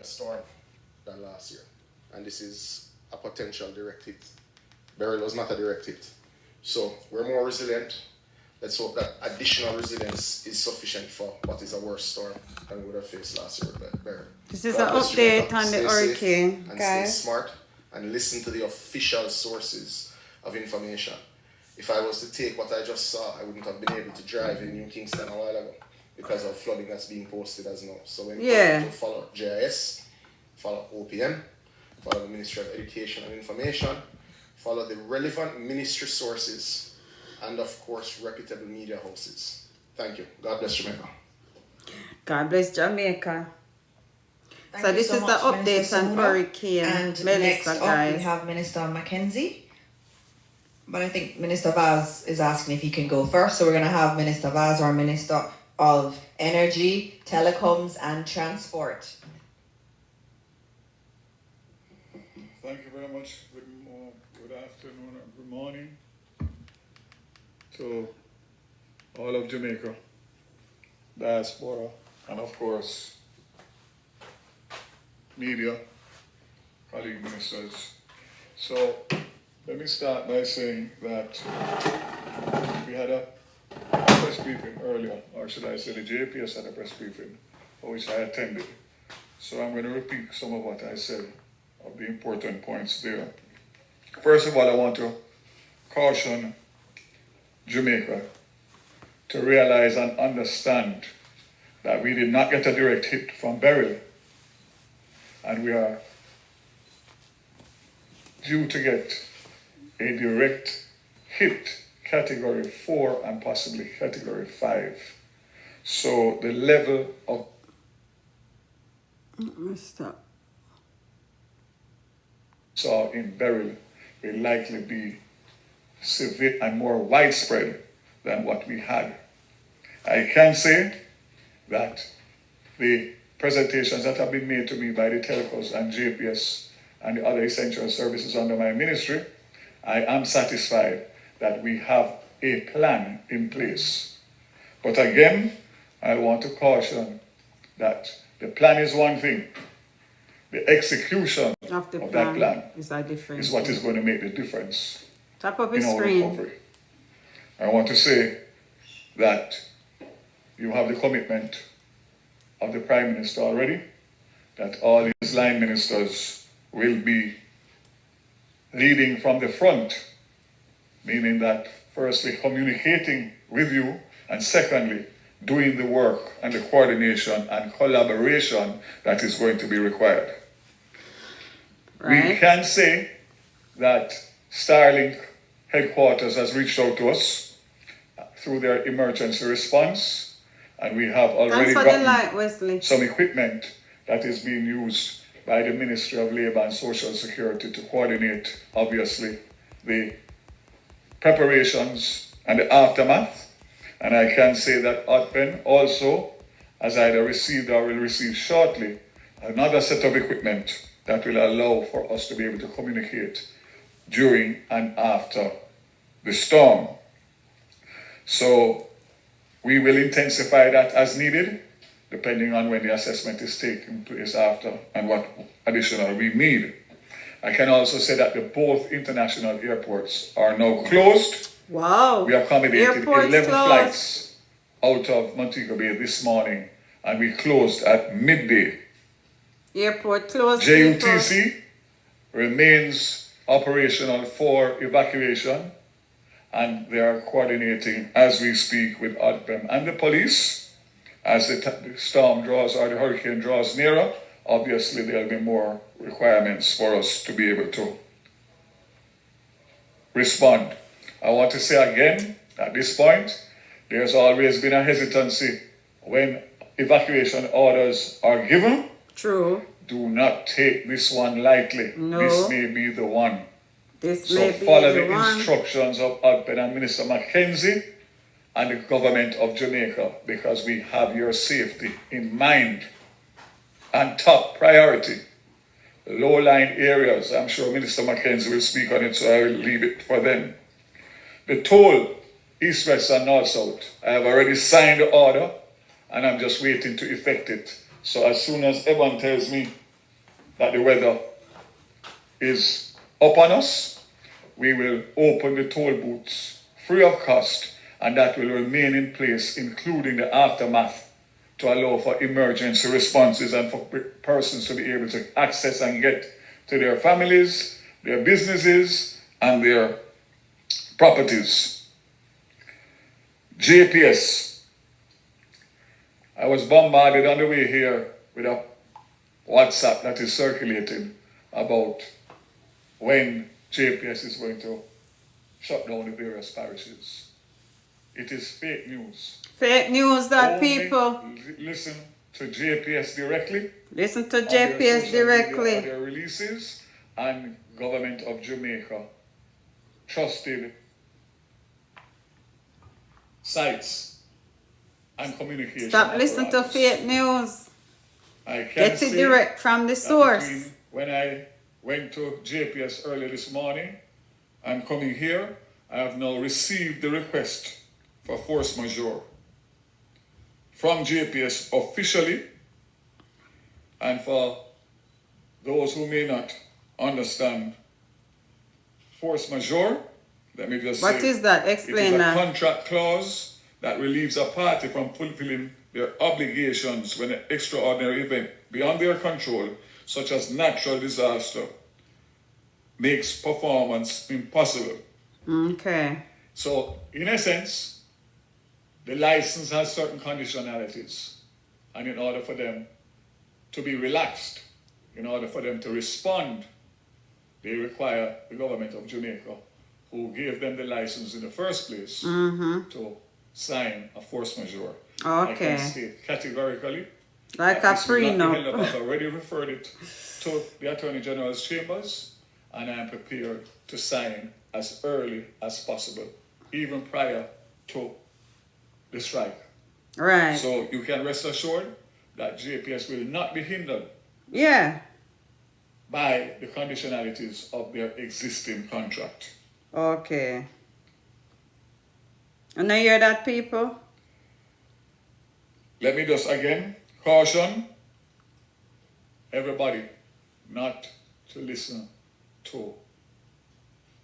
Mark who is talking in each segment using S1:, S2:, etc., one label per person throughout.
S1: a storm than last year. And this is a potential direct hit. Beryl was not a direct hit. So we're more resilient. Let's hope that additional resilience is sufficient for what is a worse storm than we would have faced last year with Beryl.
S2: This is an update on the hurricane,
S1: and
S2: guys.
S1: Stay smart and listen to the official sources of information. If I was to take what I just saw, I wouldn't have been able to drive in New Kingston a while ago because of flooding that's being posted as now. So when you follow GIS, follow OPM, follow the Ministry of Education and Information, follow the relevant ministry sources, and of course, reputable media houses. Thank you. God bless Jamaica.
S2: God bless Jamaica. So this is the update on Hurricane
S3: and
S2: Melissa,
S3: next
S2: guys.
S3: up we have Minister Mackenzie. But I think Minister Vaz is asking if he can go first. So we're going to have Minister Vaz, our Minister of Energy, Telecoms and Transport.
S4: Thank you very much. Good afternoon and good morning to all of Jamaica, diaspora, and of course, media, colleague ministers. So let me start by saying that we had a press briefing earlier, or should I say the JPS had a press briefing, for which I attended. So I'm going to repeat some of what I said, of the important points there. First of all, I want to caution Jamaica to realize and understand that we did not get a direct hit from Beryl, and we are due to get a direct hit, category 4 and possibly category 5. So the level of saw in Beryl will likely be severe and more widespread than what we had. I can say that the presentations that have been made to me by the telcos and JPS and the other essential services under my ministry, I am satisfied that we have a plan in place. But again, I want to caution that the plan is one thing. The execution of that plan is what is going to make the difference in our recovery. I want to say that you have the commitment of the Prime Minister already, that all his line ministers will be leading from the front, meaning that firstly communicating with you, and secondly doing the work and the coordination and collaboration that is going to be required. Right. We can say that Starlink headquarters has reached out to us through their emergency response, and we have already gotten some equipment that is being used by the Ministry of Labour and Social Security to coordinate, obviously, the preparations and the aftermath. And I can say that OTPEN also has either received or will receive shortly another set of equipment that will allow for us to be able to communicate during and after the storm. So we will intensify that as needed, depending on when the assessment is taking place after and what additional we need. I can also say that both international airports are now closed.
S2: Wow.
S4: We accommodated 11 flights out of Montego Bay this morning, and we closed at midday.
S2: Airport closed.
S4: JUTC remains operational for evacuation, and they are coordinating as we speak with ODPEM and the police. As the storm draws or the hurricane draws nearer, obviously there will be more requirements for us to be able to respond. I want to say again, at this point, there's always been a hesitancy when evacuation orders are given.
S2: True.
S4: Do not take this one lightly.
S2: No.
S4: This may be the one.
S2: So
S4: follow the instructions of ODPEN and Minister Mackenzie and the government of Jamaica, because we have your safety in mind and top priority. Low-lying areas, I'm sure Minister Mackenzie will speak on it, so I will leave it for them. The toll, east, west, and north, south, I have already signed the order, and I'm just waiting to effect it. So as soon as everyone tells me that the weather is upon us, we will open the toll booths free of cost, and that will remain in place, including the aftermath, to allow for emergency responses and for persons to be able to access and get to their families, their businesses, and their properties. JPS. I was bombarded on the way here with a WhatsApp that is circulating about when JPS is going to shut down the various parishes. It is fake news.
S2: Fake news that
S4: Only
S2: people
S4: listen to JPS directly.
S2: listen to
S4: on their
S2: JPS
S4: social media, on
S2: directly.
S4: their releases, and Government of Jamaica trusted sites and communication.
S2: Stop listening to
S4: apparatus.
S2: fake news.
S4: I can
S2: Get it
S4: say
S2: direct from the
S4: that
S2: source.
S4: between when I went to JPS early this morning and coming here, I have now received the request for force majeure from JPS officially. And for those who may not understand force majeure, let me just say,
S2: What is that? Explain
S4: it is a
S2: that.
S4: contract clause that relieves a party from fulfilling their obligations when an extraordinary event beyond their control, such as natural disaster, makes performance impossible.
S2: Okay.
S4: So, in essence, the license has certain conditionalities, and in order for them to be relaxed, in order for them to respond, they require the government of Jamaica, who gave them the license in the first place, to sign a force majeure. I
S2: Okay.
S4: can state categorically
S2: Like
S4: that
S2: a
S4: this will not be held up.
S2: prenup.
S4: I've already referred it to the Attorney General's chambers, and I am prepared to sign as early as possible, even prior to the strike.
S2: Right.
S4: So you can rest assured that JPS will not be hindered
S2: Yeah.
S4: by the conditionalities of their existing contract.
S2: Okay. And I hear that, people?
S4: Let me just again caution everybody not to listen to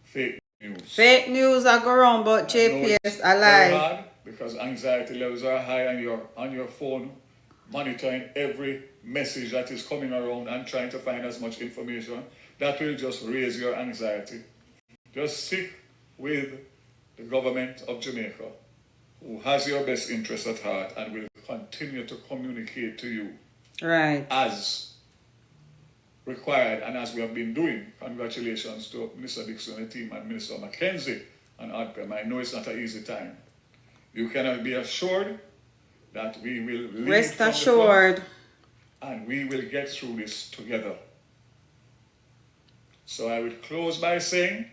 S4: fake news.
S2: Fake news are go around about
S4: I know
S2: JPS
S4: it's
S2: a
S4: very
S2: lie.
S4: hard because anxiety levels are high and you're on your phone monitoring every message that is coming around and trying to find as much information. That will just raise your anxiety. Just stick with the government of Jamaica, who has your best interest at heart and will continue to communicate to you
S2: Right.
S4: as required and as we have been doing. Congratulations to Minister Dixon and the team and Minister Mackenzie and ADPEM. I know it's not an easy time. You can be assured that we will lead
S2: Rest
S4: from the
S2: assured.
S4: front and we will get through this together. So I would close by saying,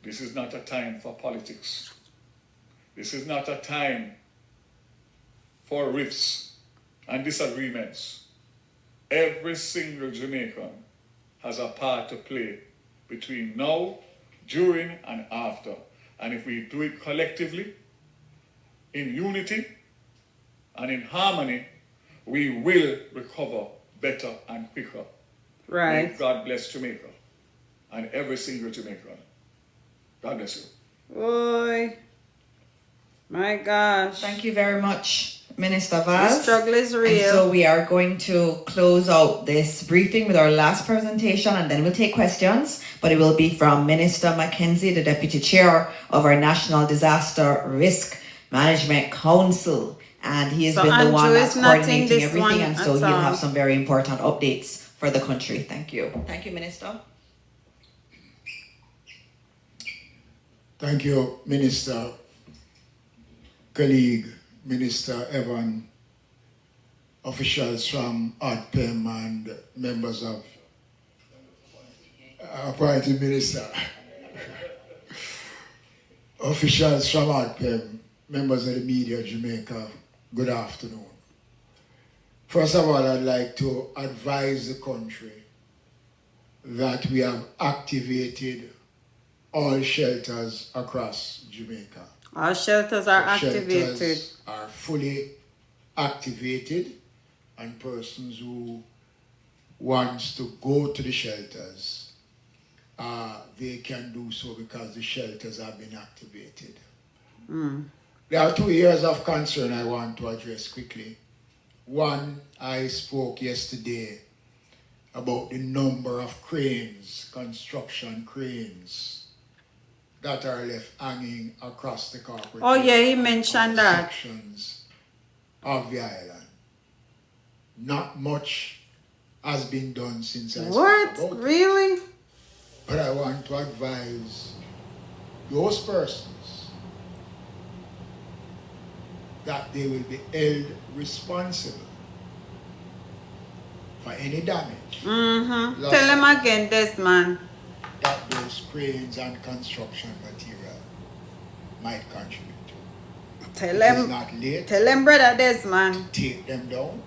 S4: this is not a time for politics. This is not a time for rifts and disagreements. Every single Jamaican has a part to play between now, during, and after. And if we do it collectively, in unity, and in harmony, we will recover better and quicker. May
S2: Right.
S4: God bless Jamaica and every single Jamaican. God bless you.
S2: Boy. My gosh.
S3: Thank you very much, Minister
S2: The
S3: Vaz.
S2: struggle is
S3: And
S2: real.
S3: so we are going to close out this briefing with our last presentation, and then we'll take questions, but it will be from Minister Mackenzie, the Deputy Chair of our National Disaster Risk Management Council. And he has
S2: So
S3: been the one
S2: Andrew
S3: that's
S2: is not in
S3: coordinating
S2: this
S3: everything,
S2: one
S3: and so
S2: at
S3: he'll
S2: all.
S3: have some very important updates for the country. Thank you. Thank you, Minister.
S5: Thank you, Minister, colleague, Minister Evan, officials from ADPEM and members of appointed minister, officials from ADPEM, members of the media, Jamaica, good afternoon. First of all, I'd like to advise the country that we have activated all shelters across Jamaica.
S2: Our shelters are
S5: The
S2: activated.
S5: Shelters are fully activated, and persons who wants to go to the shelters, they can do so because the shelters have been activated. There are 2 areas of concern I want to address quickly. One, I spoke yesterday about the number of cranes, construction cranes, that are left hanging across the corporate.
S2: Oh yeah, he mentioned that.
S5: Sections of the island. Not much has been done since I
S2: What?
S5: spoke about it.
S2: Really?
S5: But I want to advise those persons that they will be held responsible for any damage.
S2: Mm-hmm.
S5: Loss
S2: Tell them again, Desmond.
S5: that those cranes and construction material might contribute to.
S2: Tell
S5: It is
S2: them,
S5: not late
S2: tell them, brother Desmond.
S5: to take them down.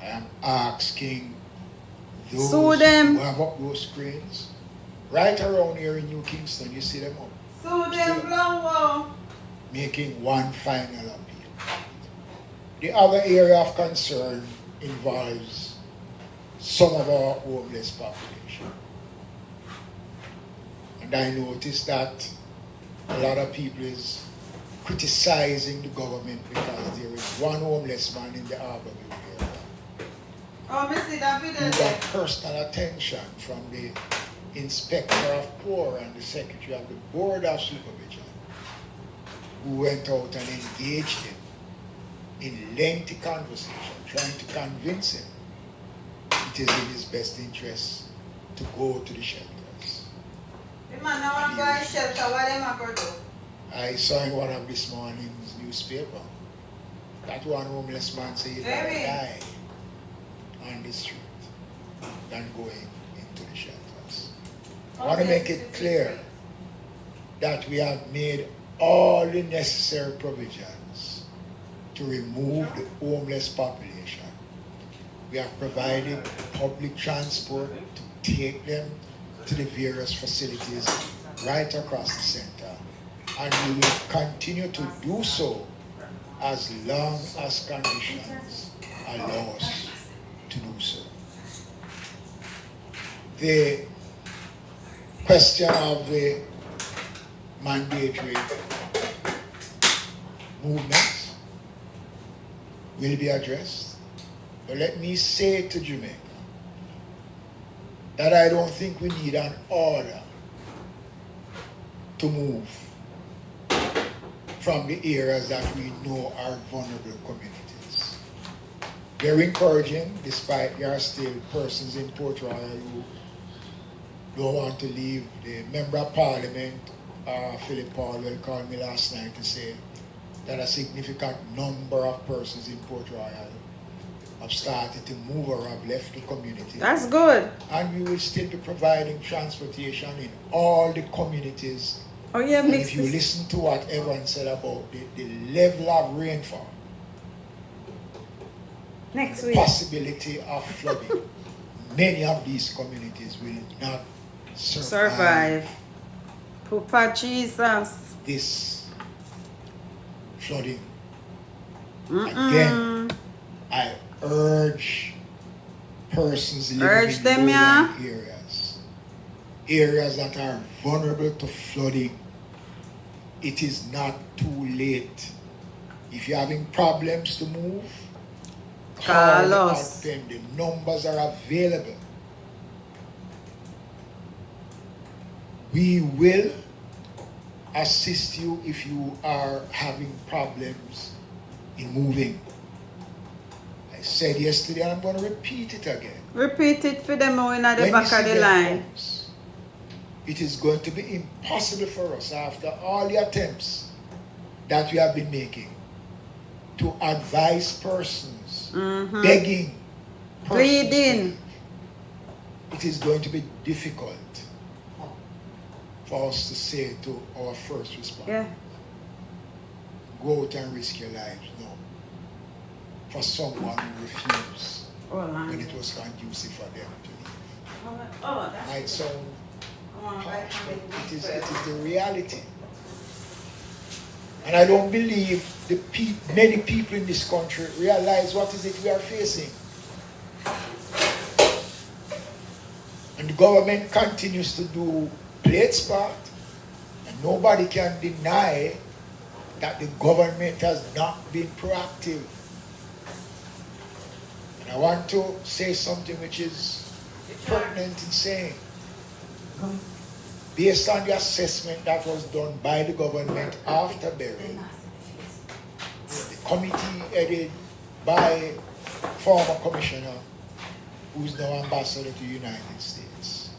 S5: I am asking those
S2: Sue them.
S5: who have up those cranes right around here in New Kingston, you see them up,
S2: So them blow.
S5: making one final appeal. The other area of concern involves some of our homeless population. And I noticed that a lot of people is criticizing the government because there is one homeless man in the Harborview area
S2: Oh, Missy David.
S5: who got personal attention from the Inspector of Poor and the Secretary of the Board of Supervision, who went out and engaged him in lengthy conversation, trying to convince him it is in his best interest to go to the shelters. I saw in one of this morning's newspaper that one homeless man said he'd rather die on the street than going into the shelters. I want to make it clear that we have made all the necessary provisions to remove the homeless population. We have provided public transport to take them to the various facilities right across the center. And we will continue to do so as long as conditions allow us to do so. The question of the mandatory movement will be addressed. But let me say to Jamaica that I don't think we need an order to move from the areas that we know are vulnerable communities. Very encouraging, despite there are still persons in Port Royal who don't want to leave. The Member of Parliament, Philip Paulwell, called me last night to say that a significant number of persons in Port Royal have started to move or have left the community.
S2: That's good.
S5: And we will still be providing transportation in all the communities.
S2: Oh yeah,
S5: And
S2: mix
S5: if you
S2: this.
S5: listen to what everyone said about the level of rainfall,
S2: Next
S5: the
S2: week.
S5: possibility of flooding, many of these communities will not survive
S2: Papa Jesus.
S5: this flooding.
S2: Mm-mm.
S5: Again, I urge persons living
S2: Urge
S5: in
S2: them, yeah.
S5: lowland areas that are vulnerable to flooding. It is not too late. If you're having problems to move,
S2: Call
S5: out
S2: us.
S5: them. The numbers are available. We will assist you if you are having problems in moving. I said yesterday, and I'm going to repeat it again.
S2: Repeat it for them in the
S5: When
S2: back
S5: the
S2: of the
S5: season
S2: line.
S5: comes, it is going to be impossible for us, after all the attempts that we have been making, to advise persons, begging persons,
S2: Pleading.
S5: it is going to be difficult for us to say to our first responders,
S2: Yeah.
S5: go out and risk your lives. No. For someone who refused when it was conducive for them to leave.
S2: Oh, that's
S5: Might sound harsh, but it is the reality. And I don't believe many people in this country realize what is it we are facing. And the government continues to play its part. And nobody can deny that the government has not been proactive. And I want to say something which is pertinent in saying, based on the assessment that was done by the government after Berry, the committee headed by former commissioner, who's now ambassador to the United States,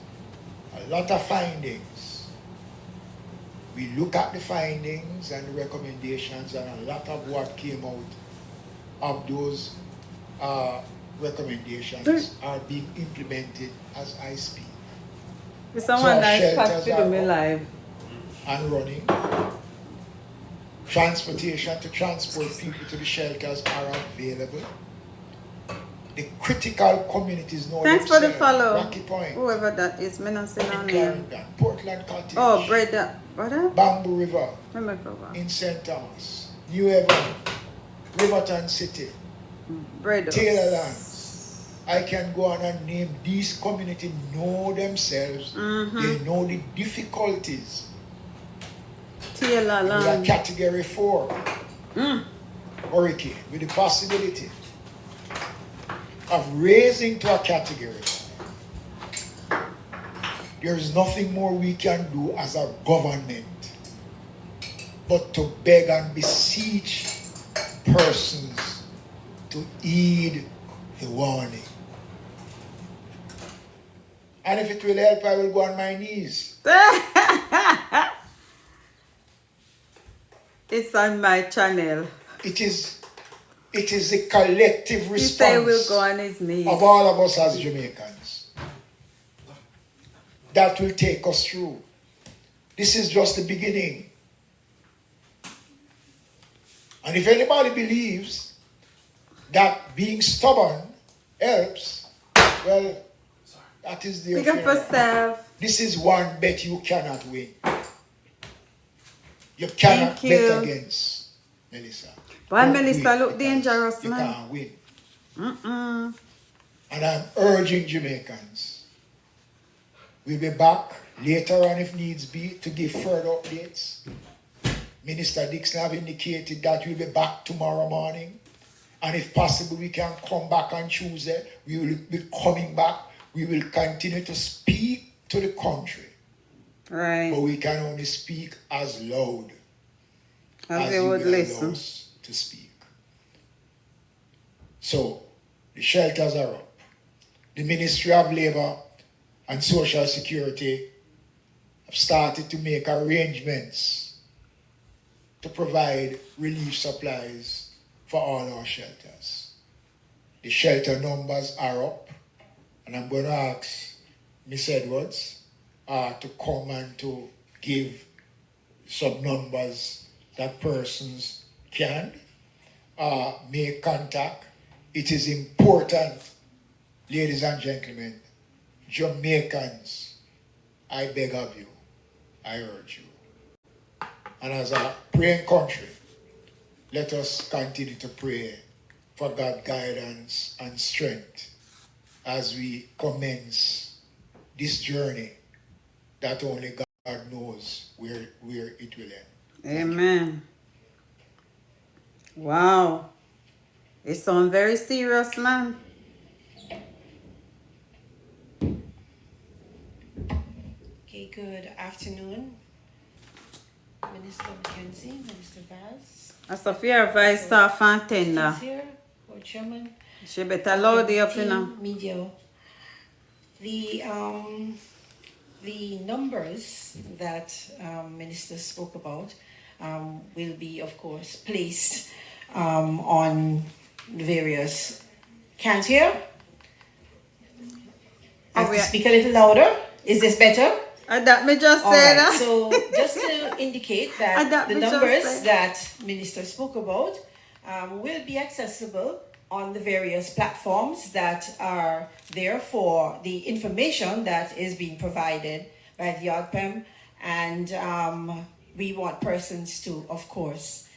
S5: a lot of findings. We look at the findings and the recommendations, and a lot of what came out of those recommendations are being implemented as I speak.
S2: Someone nice pack to do me live.
S5: And running. Transportation to transport people to the shelters are available. The critical communities know.
S2: Thanks for the follow.
S5: Rocky Point.
S2: Whoever that is, me not say no name.
S5: Portland Cottage.
S2: Oh, brother.
S5: Bamboo River.
S2: Remember.
S5: In St. Thomas. New Haven. Riverton City. Taylorland. I can go on and name these communities know themselves. They know the difficulties.
S2: Taylorland.
S5: With a category 4 hurricane, with the possibility of raising to a category. There is nothing more we can do as a government but to beg and beseech persons to heed the warning. And if it will help, I will go on my knees.
S2: It's on my channel.
S5: It is a collective response
S2: he say we'll go on his knees.
S5: Of all of us as Jamaicans that will take us through. This is just the beginning. And if anybody believes that being stubborn helps, well, that is the affair. This is one bet you cannot win. You cannot bet against Melissa.
S2: But Melissa look dangerous, man.
S5: You can't win. And I'm urging Jamaicans. We'll be back later on if needs be to give further updates. Minister Dixon have indicated that we'll be back tomorrow morning. And if possible, we can come back on Tuesday. We will be coming back. We will continue to speak to the country.
S2: Right.
S5: But we can only speak as loud
S2: as they would listen
S5: to speak. So, the shelters are up. The Ministry of Labour and Social Security have started to make arrangements to provide relief supplies for all our shelters. The shelter numbers are up, and I'm going to ask Ms. Edwards to come and to give some numbers that persons can make contact. It is important, ladies and gentlemen, Jamaicans, I beg of you, I urge you. And as a praying country, let us continue to pray for God's guidance and strength as we commence this journey that only God knows where it will end.
S2: Amen. Wow. It sounds very serious, man.
S6: Okay, good afternoon, Minister Mackenzie, Minister Vaz.
S2: As Sophia Vice staff and tender.
S6: Here, or Chairman.
S2: She better load it up, you know.
S6: Media. The numbers that Minister spoke about will be, of course, placed on various. Can't hear? I have to speak a little louder. Is this better?
S2: That me just say that.
S6: So just to indicate that the numbers that Minister spoke about will be accessible on the various platforms that are there for the information that is being provided by the ODPEM. And we want persons to, of course,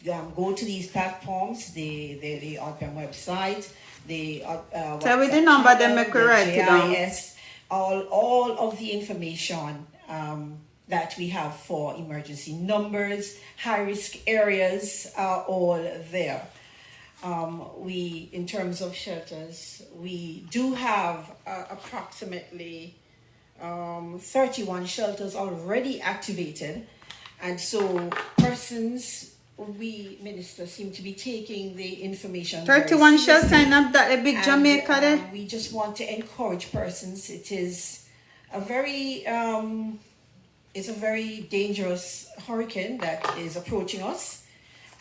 S6: go to these platforms, the ODPEM website, the
S2: tell me the number, then make we write it down.
S6: all of the information that we have for emergency numbers, high-risk areas are all there. In terms of shelters, we do have approximately 31 shelters already activated, and so ministers seem to be taking the information.
S2: 31 shelters in that big Jamaica then?
S6: We just want to encourage persons. It is a very dangerous hurricane that is approaching us,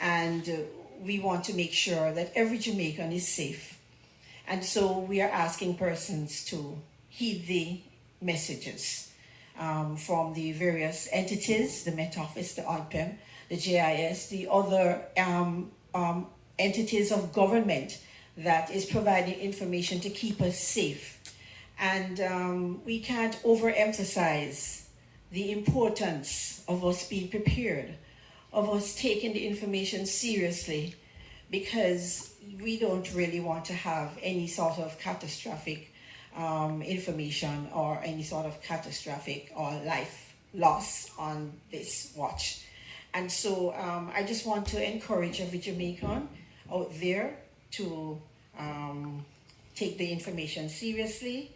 S6: and we want to make sure that every Jamaican is safe. And so we are asking persons to heed the messages from the various entities, the Met Office, the ODPEM, the JIS, the other entities of government that is providing information to keep us safe. And we can't overemphasize the importance of us being prepared, of us taking the information seriously, because we don't really want to have any sort of catastrophic information or any sort of catastrophic or life loss on this watch. And so I just want to encourage every Jamaican out there to take the information seriously.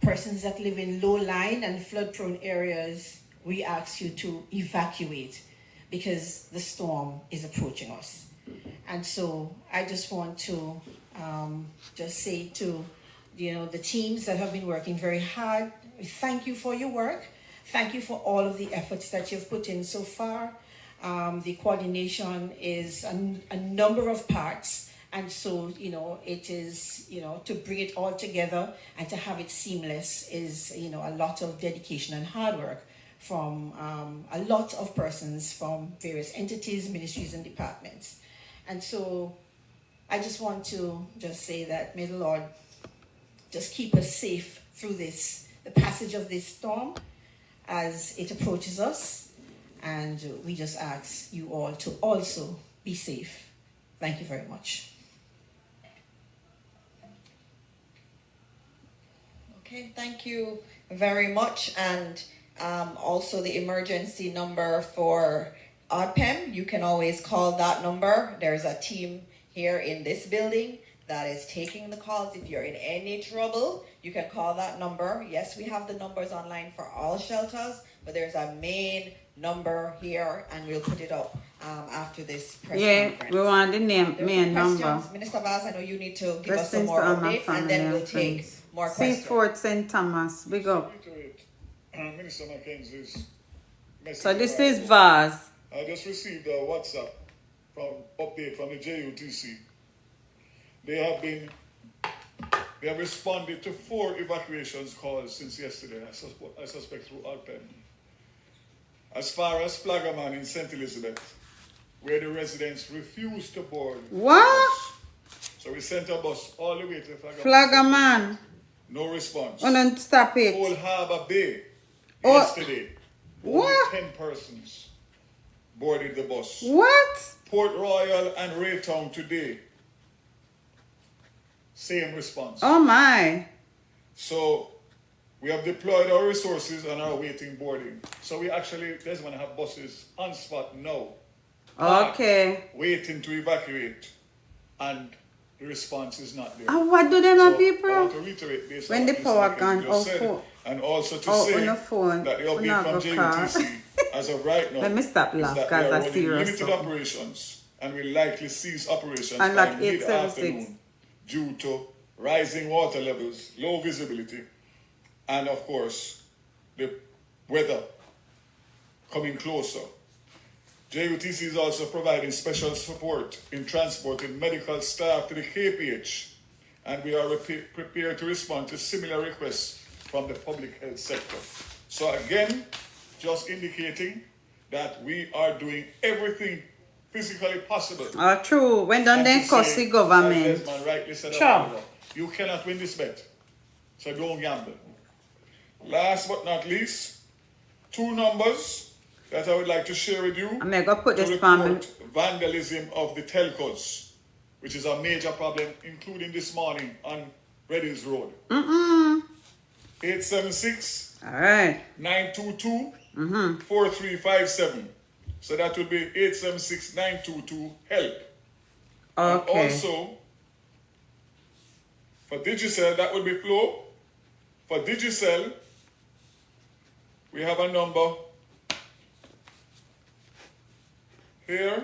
S6: Persons that live in low-lying and flood-prone areas, we ask you to evacuate because the storm is approaching us. And so I just want to just say to the teams that have been working very hard, thank you for your work. Thank you for all of the efforts that you've put in so far. The coordination is a number of parts. And so, it is, to bring it all together and to have it seamless is, a lot of dedication and hard work from a lot of persons from various entities, ministries, and departments. And so I just want to just say that may the Lord just keep us safe through the passage of this storm as it approaches us. And we just ask you all to also be safe. Thank you very much.
S3: Okay, thank you very much. And also the emergency number for ODPEM, you can always call that number. There's a team here in this building that is taking the calls. If you're in any trouble, you can call that number. Yes, we have the numbers online for all shelters, but there's a main number here, and we'll put it up after this press conference.
S2: We want the main number.
S3: Minister Vaz, I know you need to give us some more updates, and then we'll take more questions.
S2: Seaford St. Thomas, big up.
S4: Minister Mackenzie's message.
S2: So this is Vaz.
S4: I just received a WhatsApp update from the JUTC. They have responded to 4 evacuations calls since yesterday, I suspect through ODPEM. As far as Flagaman in St. Elizabeth, where the residents refused to board.
S2: What?
S4: So we sent a bus all the way to
S2: Flagaman.
S4: No response.
S2: Oh, no, stop it.
S4: Old Harbour Bay, yesterday, only 10 persons boarded the bus.
S2: What?
S4: Port Royal and Raytown today, same response.
S2: Oh my.
S4: So we have deployed our resources and are awaiting boarding. So we actually, there's going to have buses on spot now.
S2: Okay.
S4: Waiting to evacuate, and the response is not there.
S2: And what do them have people?
S4: I want to reiterate this.
S2: When the power gone
S4: said, and also to say
S2: on the phone,
S4: that the update from JUTC as of right now
S2: let me stop laughing because I see
S4: limited operations, and will likely cease operations
S2: and
S4: by
S2: like
S4: mid-afternoon due to rising water levels, low visibility, and of course the weather coming closer. JUTC is also providing special support in transporting medical staff to the KPH, and we are prepared to respond to similar requests from the public health sector. So again, just indicating that we are doing everything physically possible.
S2: True. When don't they cost the government?
S4: Rightly said
S2: Sure.
S4: You cannot win this bet, so don't gamble. Last but not least, 2 numbers that I would like to share with you.
S2: I'm going to put this
S4: report vandalism of the telcos, which is a major problem, including this morning on Reddings Road. 876
S2: All right.
S4: 922 4357. So that would be 876 922 HELP. And
S2: Okay.
S4: also, for Digicel, that would be Flo. For Digicel, we have a number here.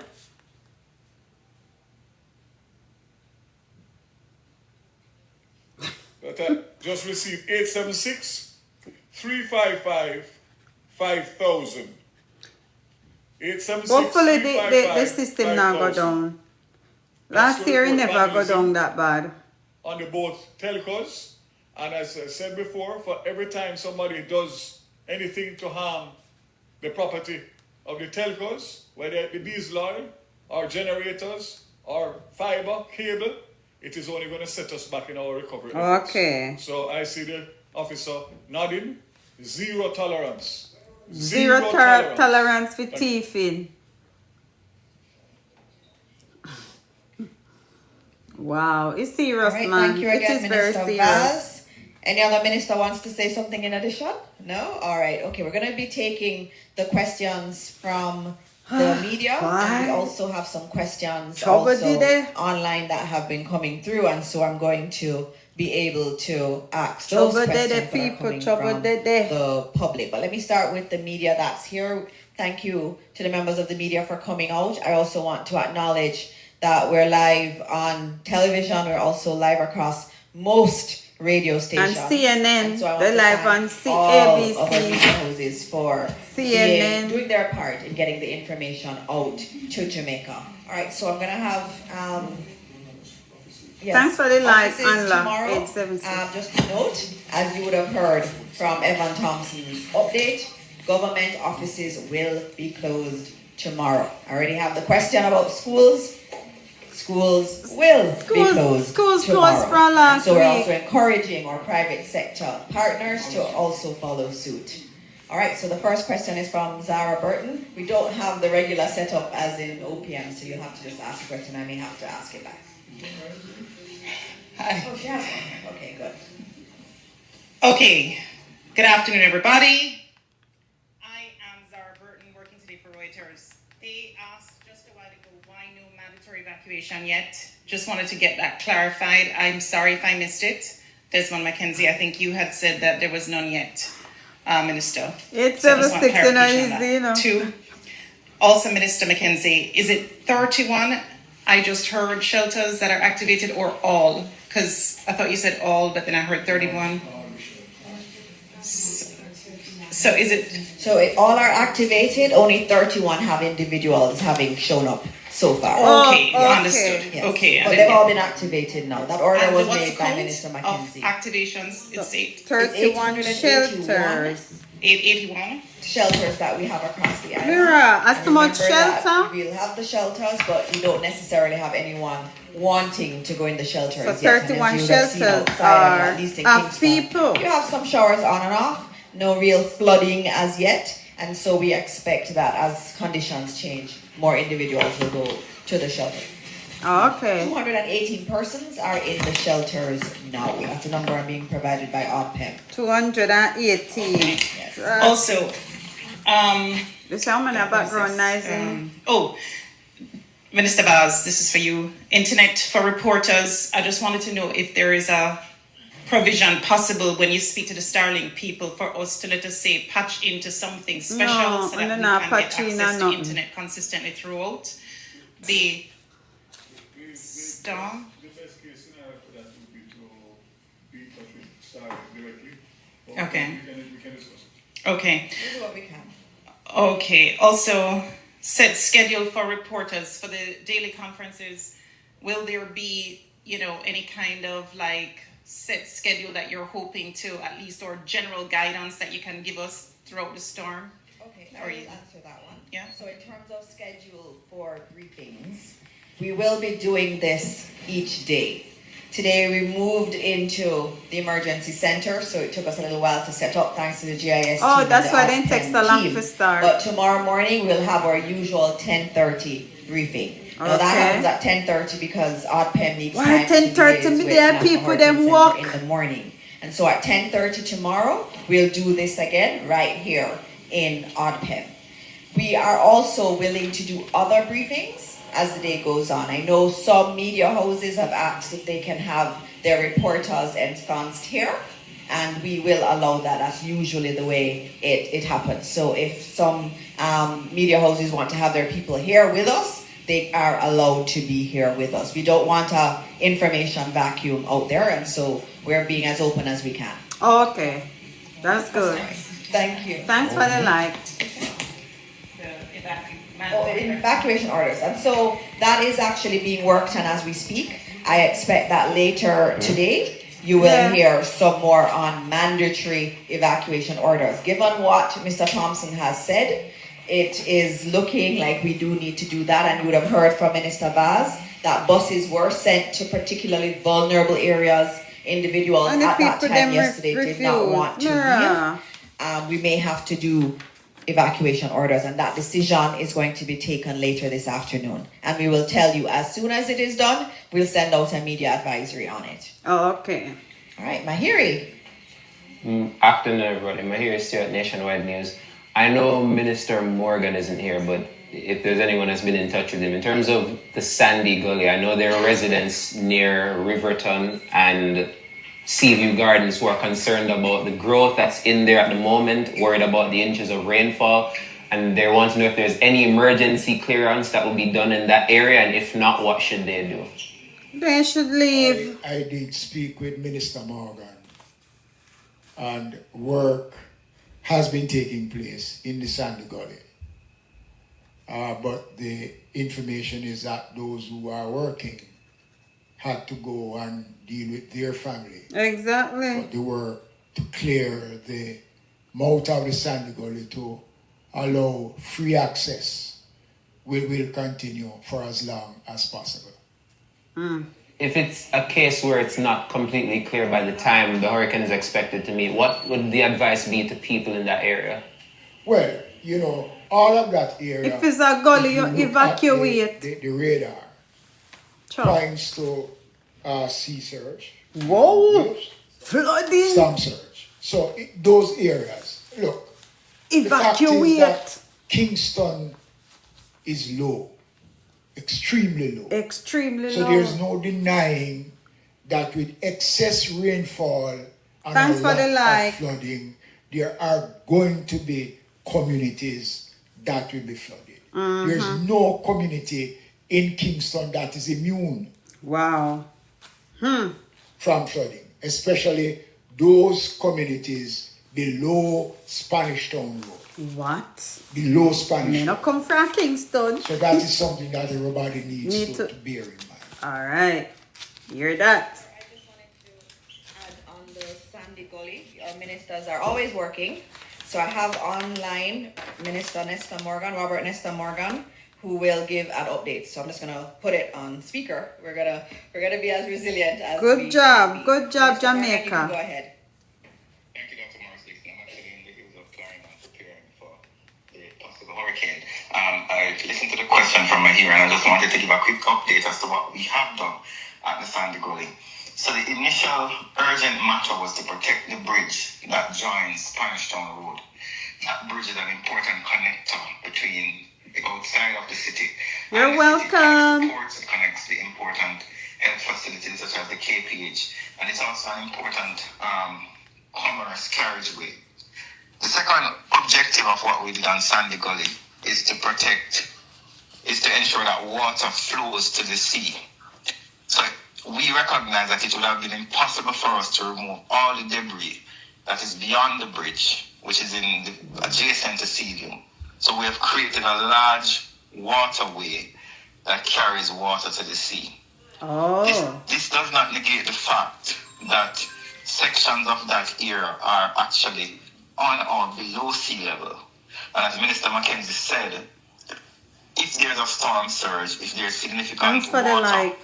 S4: That I just received 876 355 5000. 876
S2: Hopefully the system now go down. Last year it never go down that bad.
S4: On the both telcos, and as I said before, for every time somebody does anything to harm the property of the telcos, whether it be diesel or generators or fiber, cable, it is only going to set us back in our recovery efforts.
S2: Okay.
S4: So I see the officer nodding. Zero tolerance.
S2: Zero tolerance for thieving. Wow, it's serious,
S3: All right,
S2: man.
S3: thank you
S2: It
S3: again,
S2: is very
S3: Minister
S2: serious.
S3: Vaz. Any other minister wants to say something in addition? No? All right. Okay, we're going to be taking the questions from the media. And we also have some questions online that have been coming through. And so I'm going to be able to ask those questions that are coming from the public. But let me start with the media that's here. Thank you to the members of the media for coming out. I also want to acknowledge that we're live on television. We're also live across most radio stations.
S2: And CNN,
S3: and so
S2: they're live on
S3: all of our
S2: ABC.
S3: media houses for
S2: CNN.
S3: doing their part in getting the information out to Jamaica. All right, so I'm going to have... yes,
S2: Thanks for the live,
S3: offices
S2: Anla,
S3: tomorrow.
S2: 876.
S3: Just a note, as you would have heard from Evan Thompson's update, government offices will be closed tomorrow. I already have the question about schools. Schools will be closed
S2: Schools
S3: tomorrow.
S2: closed from last
S3: So we're
S2: week.
S3: also encouraging our private sector partners to also follow suit. All right, so the first question is from Zara Burton. We don't have the regular setup as in OPM, so you'll have to just ask the question. I may have to ask it back.
S7: Hi.
S3: Oh, she has one. Okay, good.
S7: Okay. Good afternoon, everybody. I am Zara Burton, working today for Reuters. They asked just a while ago why no mandatory evacuation yet. Just wanted to get that clarified. I'm sorry if I missed it. Desmond McKenzie, I think you had said that there was none yet, Minister.
S2: 876 is not easy, you know.
S7: Two. Also, Minister McKenzie, is it 31? I just heard shelters that are activated or all? Because I thought you said all, but then I heard 31. So is it?
S3: So all are activated. Only 31 have individuals having shown up so far.
S7: Okay, understood.
S3: Yes.
S7: Okay.
S3: But they've all been activated now. That order
S7: And
S3: was
S7: what's
S3: made
S7: the
S3: by
S7: count
S3: Minister
S7: of
S3: McKenzie.
S7: activations, it's
S2: 31 shelters.
S7: 881.
S3: Shelters that we have across the island.
S2: Mira, as
S3: And
S2: too much
S3: remember that
S2: shelter.
S3: We'll have the shelters, but we don't necessarily have anyone wanting to go in the shelters.
S2: So
S3: yet. And
S2: 31
S3: as you would have seen
S2: shelters
S3: outside,
S2: are
S3: at least in
S2: of
S3: Kingston,
S2: people.
S3: You have some showers on and off. No real flooding as yet. And so we expect that as conditions change, more individuals will go to the shelter.
S2: Okay.
S3: 218 persons are in the shelters now. That's the number I'm being provided by OPM.
S2: 218.
S3: Yes.
S7: Also,
S2: This how many background noise in?
S7: Minister Baz, this is for you. Internet for reporters. I just wanted to know if there is a provision possible when you speak to the Starlink people for us to, let us say, patch into something special so that we can get access to internet consistently throughout the Star.
S4: The best case scenario for that would be to be in touch with Starlink directly.
S7: Okay.
S4: We can discuss it.
S7: Okay.
S3: We'll do what we can.
S7: Okay. Also, set schedule for reporters for the daily conferences. Will there be, any kind of set schedule that you're hoping to at least, or general guidance that you can give us throughout the storm?
S3: Okay, I will answer that one.
S7: Yeah.
S3: So in terms of schedule for briefings, we will be doing this each day. Today we moved into the emergency center, so it took us a little while to set up thanks to the GIS team.
S2: Oh, that's
S3: and
S2: why
S3: the
S2: they take
S3: OPM
S2: so long
S3: team.
S2: to start.
S3: But tomorrow morning we'll have our usual 10:30 briefing. Now that happens at 10:30 because OPM needs
S2: Why
S3: time to
S2: 10:30
S3: liaise
S2: me
S3: with
S2: there
S3: National
S2: people
S3: Hurricane
S2: them
S3: Center
S2: walk?
S3: in the morning. And so at 10:30 tomorrow, we'll do this again right here in ODPEM. We are also willing to do other briefings as the day goes on. I know some media houses have asked if they can have their reporters ensconced here, and we will allow that. That's usually the way it happens. So if some media houses want to have their people here with us, they are allowed to be here with us. We don't want an information vacuum out there, and so we're being as open as we can.
S2: Okay, that's good.
S3: Thank you.
S2: Thanks for the like.
S3: Evacuation orders. And so that is actually being worked on as we speak. I expect that later today you will hear some more on mandatory evacuation orders. Given what Mr. Thompson has said, it is looking like we do need to do that, and you would have heard from Minister Vaz that buses were sent to particularly vulnerable areas. Individuals at that time yesterday did not want to leave. We may have to do evacuation orders, and that decision is going to be taken later this afternoon. And we will tell you as soon as it is done. We'll send out a media advisory on it.
S2: Oh, okay.
S3: All right, Mahiri.
S8: Afternoon, everybody. Mahiri Stewart, Nationwide News. I know Minister Morgan isn't here, but if there's anyone that's been in touch with him, in terms of the Sandy Gully, I know there are residents near Riverton and Seaview Gardens who are concerned about the growth that's in there at the moment, worried about the inches of rainfall, and they want to know if there's any emergency clearance that will be done in that area, and if not, what should they do?
S2: They should leave.
S5: I did speak with Minister Morgan, and work has been taking place in the Sandy Gully. But the information is that those who are working had to go and deal with their family.
S2: Exactly.
S5: But they were to clear the mouth of the Sandy Gully to allow free access. We will continue for as long as possible.
S8: If it's a case where it's not completely clear by the time the hurricane is expected to meet, what would the advice be to people in that area?
S5: Well, you know, all of that area.
S2: If it's a gully, you evacuate.
S5: The radar points to sea surge.
S2: Whoa! Flooding!
S5: Storm surge. So those areas, look.
S2: Evacuate.
S5: The fact is that Kingston is low. Extremely low.
S2: Extremely low.
S5: So there's no denying that with excess rainfall and
S2: Thanks
S5: a
S2: for the
S5: lot
S2: like.
S5: of flooding, there are going to be communities that will be flooded. There's no community in Kingston that is immune
S2: Wow.
S5: from flooding, especially those communities below Spanish Town Road.
S2: What?
S5: Below Spanish
S2: May
S5: Town.
S2: not come from Kingston.
S5: So that is something that everybody needs to bear in mind.
S2: All right. Hear that.
S3: I just wanted to add on the Sandy Gully. Our ministers are always working. So I have online Minister Nesta Morgan, Robert Nesta Morgan, who will give an update. So I'm just gonna put it on speaker. We're gonna be as resilient as
S2: Good job,
S3: Minister
S2: Jamaica.
S3: Morgan, you can go ahead.
S9: Thank you, Dr. Morris. I'm actually in the hills of Clarendon preparing for the possible hurricane. I listened to the question from Mahir, and I just wanted to give a quick update as to what we have done at the Sandy Gully. So the initial urgent matter was to protect the bridge that joins Spanish Town Road. That bridge is an important connector between the outside of the city.
S2: You're welcome.
S9: It connects the important health facilities such as the KPH, and it's also an important commerce carriageway. The second objective of what we did on Sandy Gully is to ensure that water flows to the sea. So we recognize that it would have been impossible for us to remove all the debris that is beyond the bridge, which is adjacent to Seaview. So we have created a large waterway that carries water to the sea.
S2: Oh.
S9: This does not negate the fact that sections of that area are actually on or below sea level. And as Minister Mackenzie said, if there's a storm surge, if there's significant water,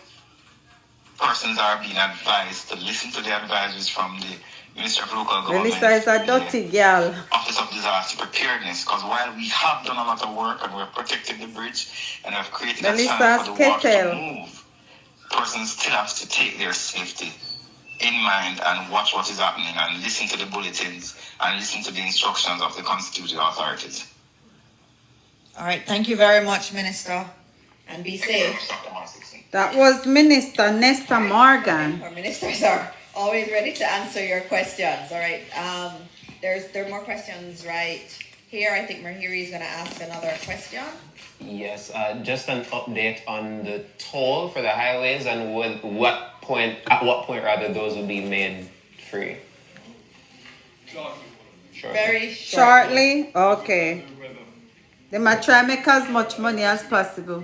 S9: persons are being advised to listen to the advisories from the Minister of Local Government,
S2: Melissa is a dirty girl.
S9: Office of Disaster Preparedness, because while we have done a lot of work and we've protected the bridge and have created a channel for the water to move, persons still have to take their safety in mind and watch what is happening and listen to the bulletins and listen to the instructions of the constituted authorities.
S3: All right, thank you very much, Minister, and be safe.
S2: That was Minister Nesta Morgan.
S3: Our ministers are always ready to answer your questions. All right, there are more questions right here. I think Mahiri is going to ask another question.
S8: Yes, just an update on the toll for the highways and at what point those will be made free.
S3: Very
S2: shortly. Okay. They might try to make as much money as possible.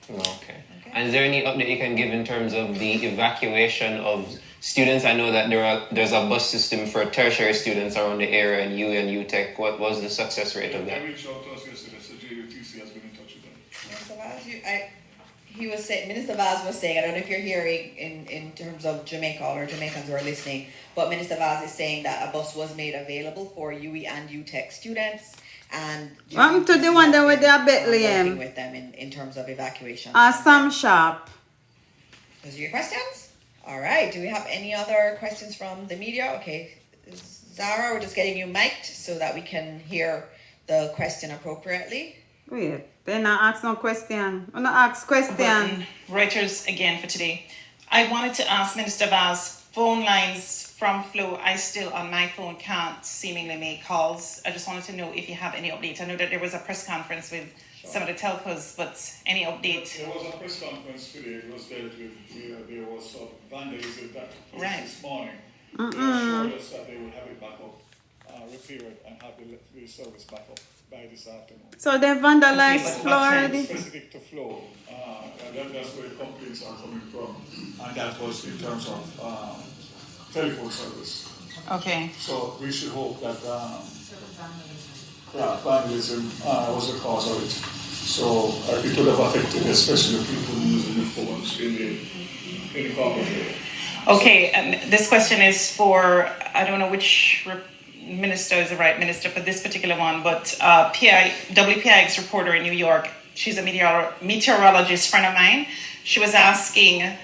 S8: Okay. And is there any update you can give in terms of the evacuation of students? I know that there's a bus system for tertiary students around the area in U and UTech. What was the success rate of that?
S4: They reached out to us yesterday, so JUTC has been in touch with them.
S3: Minister Vaz was saying, I don't know if you're hearing in terms of Jamaica or Jamaicans who are listening, but Minister Vaz is saying that a bus was made available for UE and UTech students. And
S2: I'm to the one that were there Bethlehem.
S3: Working with them in terms of evacuation.
S2: Sam Sharp.
S3: Those are your questions? All right. Do we have any other questions from the media? Okay. Zara, we're just getting you mic'd so that we can hear the question appropriately.
S2: Wait, they're not asking no question. I'm not ask question.
S7: Reuters again for today. I wanted to ask Minister Vaz, phone lines from Flow, I still on my phone can't seemingly make calls. I just wanted to know if you have any update. I know that there was a press conference with some of the telcos, but any update?
S4: There was a press conference today. It was dealt with. There was some vandalism that was this morning. They assured us that they will have it back up, repaired, and have the service back up by this afternoon.
S2: So they vandalized Flow already?
S4: Specific to Flow, and that's where the complaints are coming from. And that was in terms of telephone service.
S7: Okay.
S4: So we should hope that vandalism was the cause of it. So it would have affected especially people using the phones in the corporate.
S7: Okay, this question is for, I don't know which minister is the right minister for this particular one, but WPIX reporter in New York, she's a meteorologist friend of mine. She was asking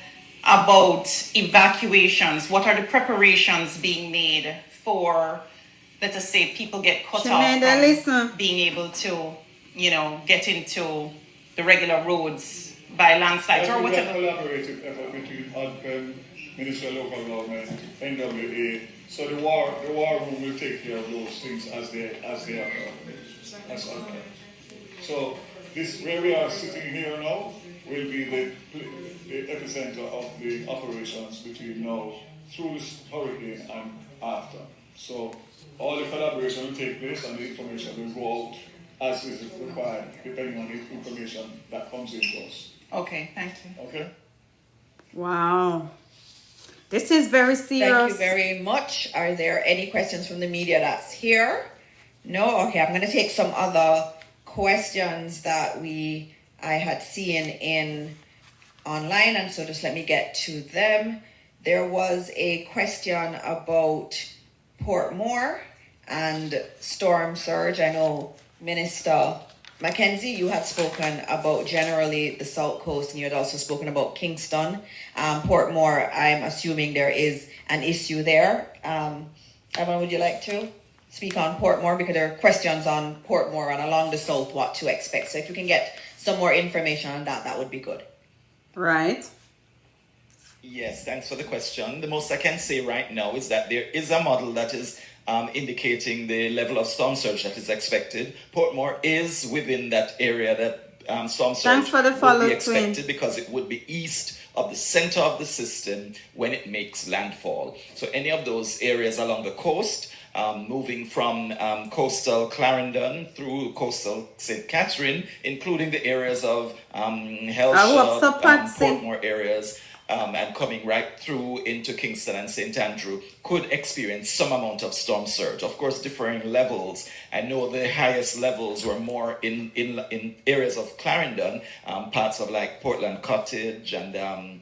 S7: about evacuations. What are the preparations being made for, let us say, people get cut off from being able to, get into the regular roads by landslides or whatever?
S4: We have collaborative effort between ADPEM, Ministry of Local Government, NWA. So the war room will take care of those things as they occur. So this where we are sitting here now will be the epicenter of the operations between now through this hurricane and after. So all the collaboration will take place and the information will go out as is required, depending on the information that comes in to us.
S7: Okay, thank you.
S4: Okay?
S2: Wow. This is very serious.
S3: Thank you very much. Are there any questions from the media that's here? No? Okay, I'm going to take some other questions that I had seen in online, and so just let me get to them. There was a question about Portmore and storm surge. I know Minister Mackenzie, you had spoken about generally the South Coast, and you had also spoken about Kingston. Portmore, I'm assuming there is an issue there. Evan, would you like to speak on Portmore? Because there are questions on Portmore and along the South, what to expect. So if you can get some more information on that, that would be good.
S2: Right.
S10: Yes, thanks for the question. The most I can say right now is that there is a model that is indicating the level of storm surge that is expected. Portmore is within that area that storm surge would be expected because it would be east of the center of the system when it makes landfall. So any of those areas along the coast, moving from coastal Clarendon through coastal St. Catherine, including the areas of Hellshire, Portmore areas, and coming right through into Kingston and St. Andrew, could experience some amount of storm surge. Of course, differing levels. I know the highest levels were more in areas of Clarendon, parts of like Portland Cottage and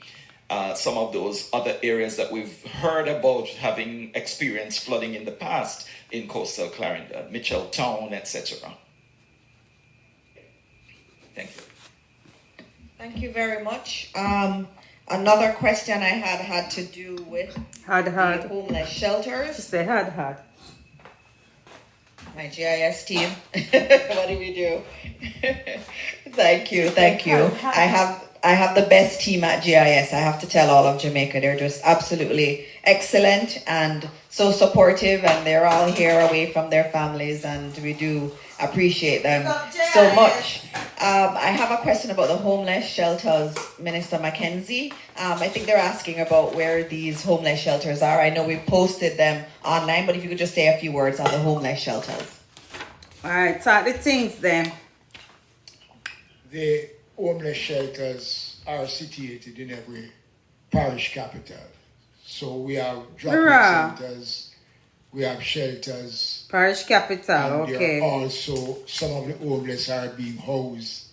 S10: some of those other areas that we've heard about having experienced flooding in the past in coastal Clarendon, Mitchelltown, etc. Thank you.
S3: Thank you very much. Another question I had to do with
S2: the
S3: homeless shelters.
S2: She said had.
S3: My GIS team. What do we do? Thank you. I have the best team at GIS. I have to tell all of Jamaica, they're just absolutely excellent and so supportive, and they're all here away from their families, and we do appreciate them so much. I have a question about the homeless shelters, Minister Mackenzie. I think they're asking about where these homeless shelters are. I know we posted them online, but if you could just say a few words on the homeless shelters.
S2: All right, talk the things then.
S5: The homeless shelters are situated in every parish capital. So we have drop-in centers, we have shelters.
S2: Parish capital,
S5: and
S2: okay.
S5: There are also, some of the homeless are being housed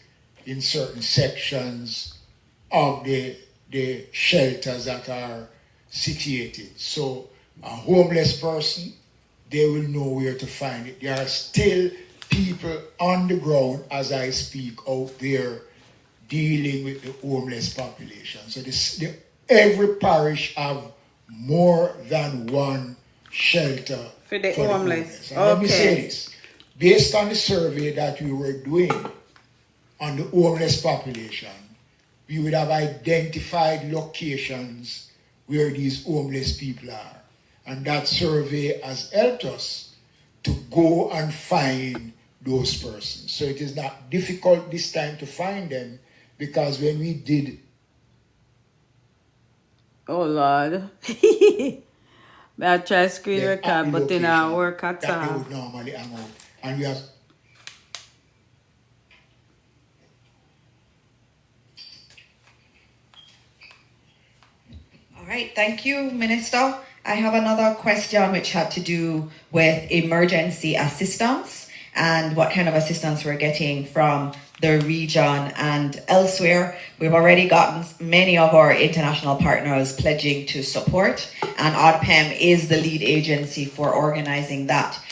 S5: in certain sections of the shelters that are situated. So a homeless person, they will know where to find it. There are still people on the ground as I speak out there dealing with the homeless population. So every parish have more than one shelter
S2: for the homeless.
S5: And let me say this, based on the survey that we were doing on the homeless population, we would have identified locations where these homeless people are. And that survey has helped us to go and find those persons. So it is not difficult this time to find them, because when we did...
S2: Oh Lord. I try screen record, but then I work at
S5: that they would normally hang out. And we have...
S3: All right, thank you, Minister. I have another question which had to do with emergency assistance and what kind of assistance we're getting from the region and elsewhere. We've already gotten many of our international partners pledging to support, and ODPEM is the lead agency for organizing that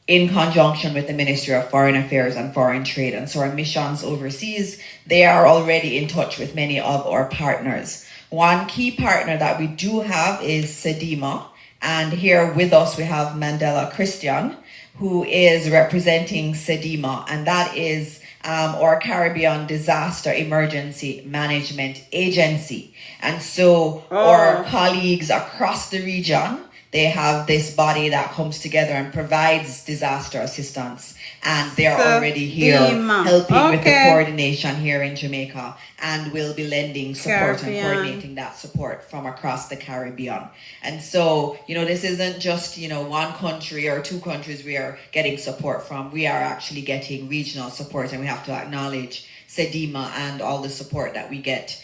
S3: in conjunction with the Ministry of Foreign Affairs and Foreign Trade. And so our missions overseas, they are already in touch with many of our partners. One key partner that we do have is SEDIMA, and here with us we have Mandela Christian, who is representing SEDIMA, and that is our Caribbean Disaster Emergency Management Agency. And so our colleagues across the region, they have this body that comes together and provides disaster assistance. And they're already here helping with the coordination here in Jamaica, and will be lending support and coordinating that support from across the Caribbean. And so, this isn't just, one country or two countries we are getting support from. We are actually getting regional support, and we have to acknowledge SEDIMA and all the support that we get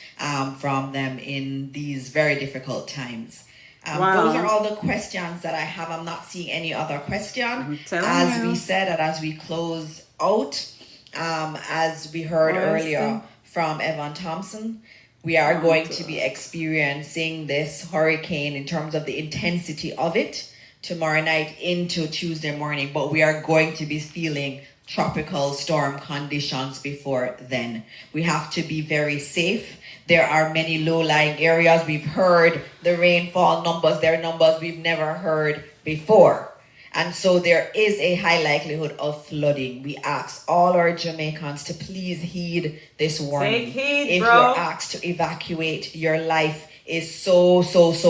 S3: from them in these very difficult times. Those are all the questions that I have. I'm not seeing any other question. As we said, and as we close out, as we heard earlier from Evan Thompson, we are going to be experiencing this hurricane in terms of the intensity of it tomorrow night into Tuesday morning, but we are going to be feeling tropical storm conditions before then. We have to be very safe. There are many low-lying areas. We've heard the rainfall numbers. They're numbers we've never heard before. And so there is a high likelihood of flooding. We ask all our Jamaicans to please heed this warning.
S2: Take heed,
S3: if
S2: bro.
S3: You're asked to evacuate, your life is so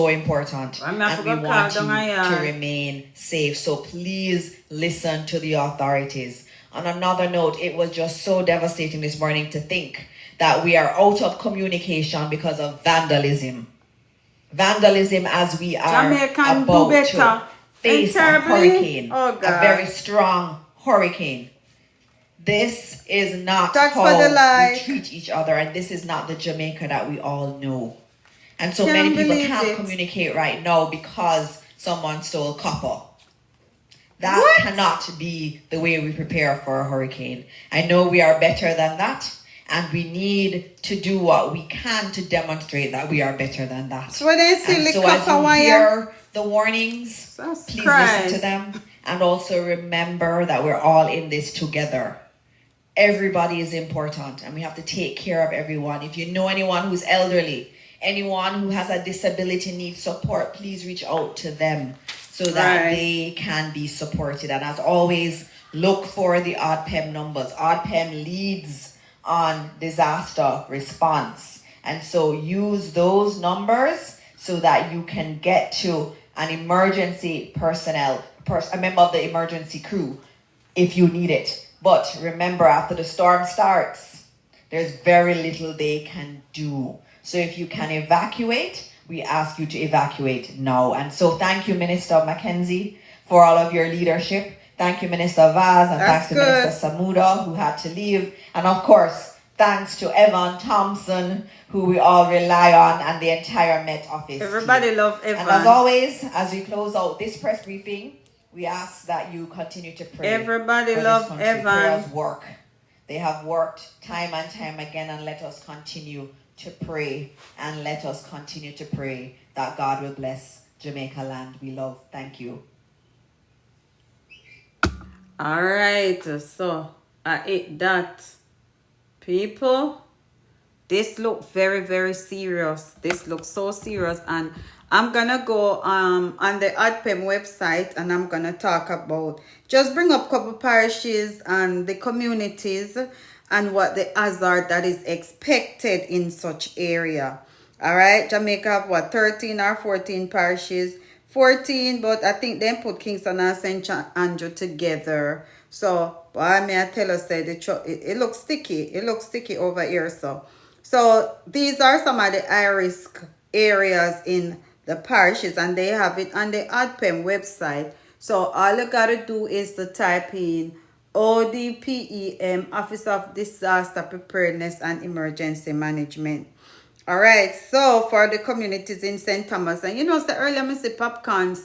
S3: important. And we want you to remain safe. So please listen to the authorities. On another note, it was just so devastating this morning to think that we are out of communication because of vandalism. Vandalism as we are about to face a hurricane, a very strong hurricane. This is not how we treat each other, and this is not the Jamaica that we all know. And so many people can't communicate right now because someone stole copper. That cannot be the way we prepare for a hurricane. I know we are better than that, and we need to do what we can to demonstrate that we are better than that.
S2: So as you
S3: hear the warnings, please listen to them, and also remember that we're all in this together. Everybody is important, and we have to take care of everyone. If you know anyone who's elderly, anyone who has a disability needs support, please reach out to them so that they can be supported. And as always, look for the ODPEM numbers. ODPEM leads on disaster response. And so use those numbers so that you can get to an emergency personnel, a member of the emergency crew if you need it. But remember, after the storm starts, there's very little they can do. So if you can evacuate, we ask you to evacuate now. And so thank you, Minister Mackenzie, for all of your leadership. Thank you, Minister Vaz, and thanks to Minister Samuda, who had to leave. And of course, thanks to Evan Thompson, who we all rely on, and the entire Met Office.
S2: Everybody love Evan.
S3: And as always, as we close out this press briefing, we ask that you continue to pray.
S2: Everybody love Evan.
S3: Prayers work. They have worked time and time again, and let us continue to pray, and let us continue to pray that God will bless Jamaica land we love. Thank you.
S2: All right, so I ate that. People, this look very, very serious. This looks so serious, and I'm gonna go on the ODPEM website, and I'm gonna talk about, just bring up a couple parishes and the communities and what the hazard that is expected in such area. All right, Jamaica have what, 13 or 14 parishes? 14, but I think they put Kingston and St. Andrew together. So, I mean, I tell us that it looks sticky. It looks sticky over here. So these are some of the high-risk areas in the parishes, and they have it on the ODPEM website. So all you got to do is to type in ODPEM, Office of Disaster Preparedness and Emergency Management. All right, so for the communities in St. Thomas, and you know, so earlier Mr. Popcorn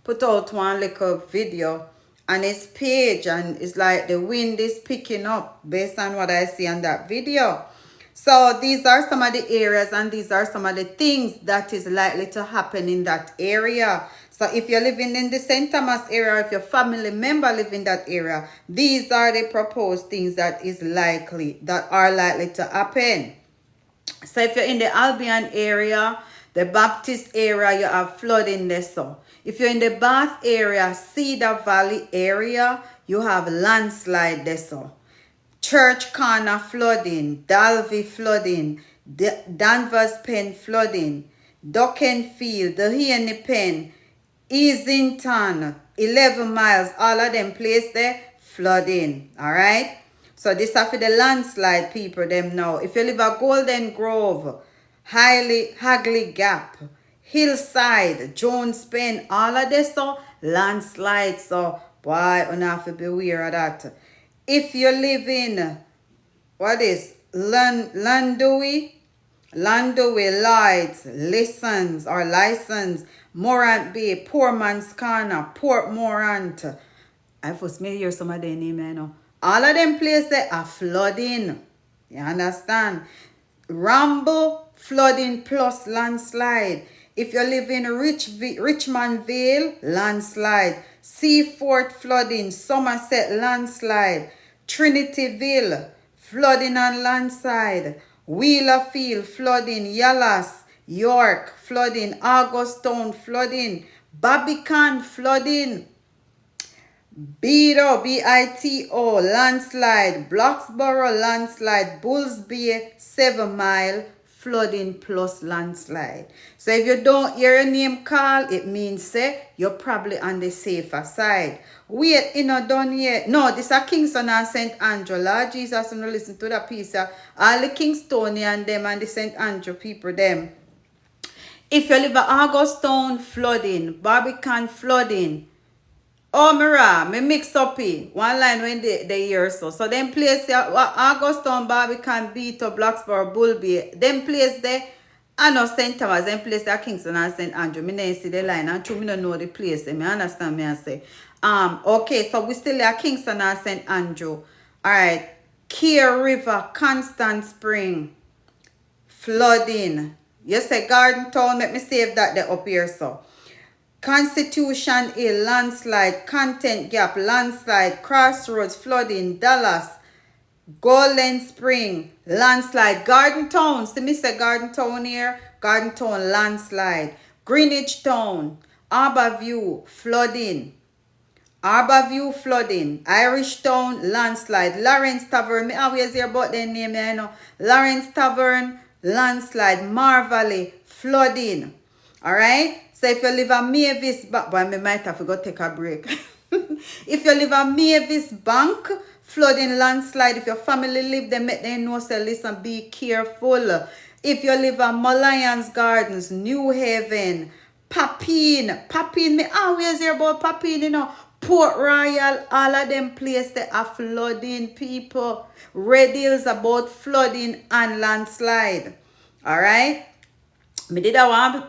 S2: put out one little video on his page, and it's like the wind is picking up based on what I see on that video. So these are some of the areas, and these are some of the things that is likely to happen in that area. So if you're living in the St. Thomas area, if your family member live in that area, these are the proposed things that are likely to happen. So if you're in the Albion area, the Baptist area, you have flooding there. So if you're in the Bath area, Cedar Valley area, you have landslide there. So Church Corner flooding, Dalvey flooding, Danvers Pen flooding, Duckenfield, the Henny Pen, Easington, 11 miles, all of them place there, flooding. All right. So this is for the landslide people them now. If you live at Golden Grove, Hagley Gap, Hillside, Jones Pen, all of this so landslide. So boy, you have to be aware of that. If you live in Landowie, Lights, License, Morant Bay, Poor Man's Corner, Port Morant. I first may hear some of their name, you know. All of them places are flooding. You understand? Ramble, flooding plus landslide. If you live in Richmond Vale, landslide. Seafort flooding, Somerset landslide. Trinityville, flooding and landslide. Wheelerfield flooding, Yallas, York flooding, Augustown flooding, Barbican flooding. Bito, landslide, Bloxborough landslide, Bulls Bay 7 Mile flooding plus landslide. So if you don't hear your name call, it means you're probably on the safer side. Wait, not done yet. No, this is Kingston and St. Andrew. Lord Jesus, I'm going to listen to that piece. All the Kingstonian them and the St. Andrew people them. If you live at Augustown flooding, Barbican flooding. Oh, Mira, me mix up it. One line when they hear so. So them place Augustown, Barbican, Bito, Bloxborough, Bulby. Them place there. I know St. Thomas, them place there Kingston and St. Andrew. Me don't see the line. And true, me don't know the place. Me understand me I say. Okay, so we still at Kingston and St. Andrew. Alright. Keir River, Constant Spring. Flooding. You say Garden Town, let me save that there up here so. Constitution Hill, landslide, Content Gap, landslide, Crossroads, flooding, Dallas, Golden Spring, landslide. Garden Town, see me say Garden Town here. Garden Town, landslide. Greenwich Town, Arbor View, flooding. Arbor View, flooding. Irish Town, landslide. Lawrence Tavern, me always hear about their name, you know. Lawrence Tavern, landslide. Mar Valley, flooding. Alright? So if you live at Mavis, but I might have to go take a break. If you live at Mavis Bank, flooding, landslide. If your family live there, make them know, say, listen, be careful. If you live at Mallions Gardens, New Haven, Papine, me always hear about Papine, you know. Port Royal, all of them places, they are flooding, people. Red Hills about flooding and landslide. Alright? Me did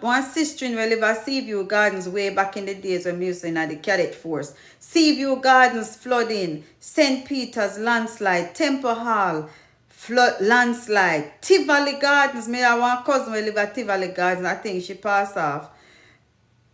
S2: one sister in we live at Seaview Gardens way back in the days when we used to in the cadet force. Seaview Gardens flooding, St. Peter's landslide, Temple Hall flood landslide, Tivoli Gardens. Me have one cousin we live at Tivoli Gardens. I think she passed off.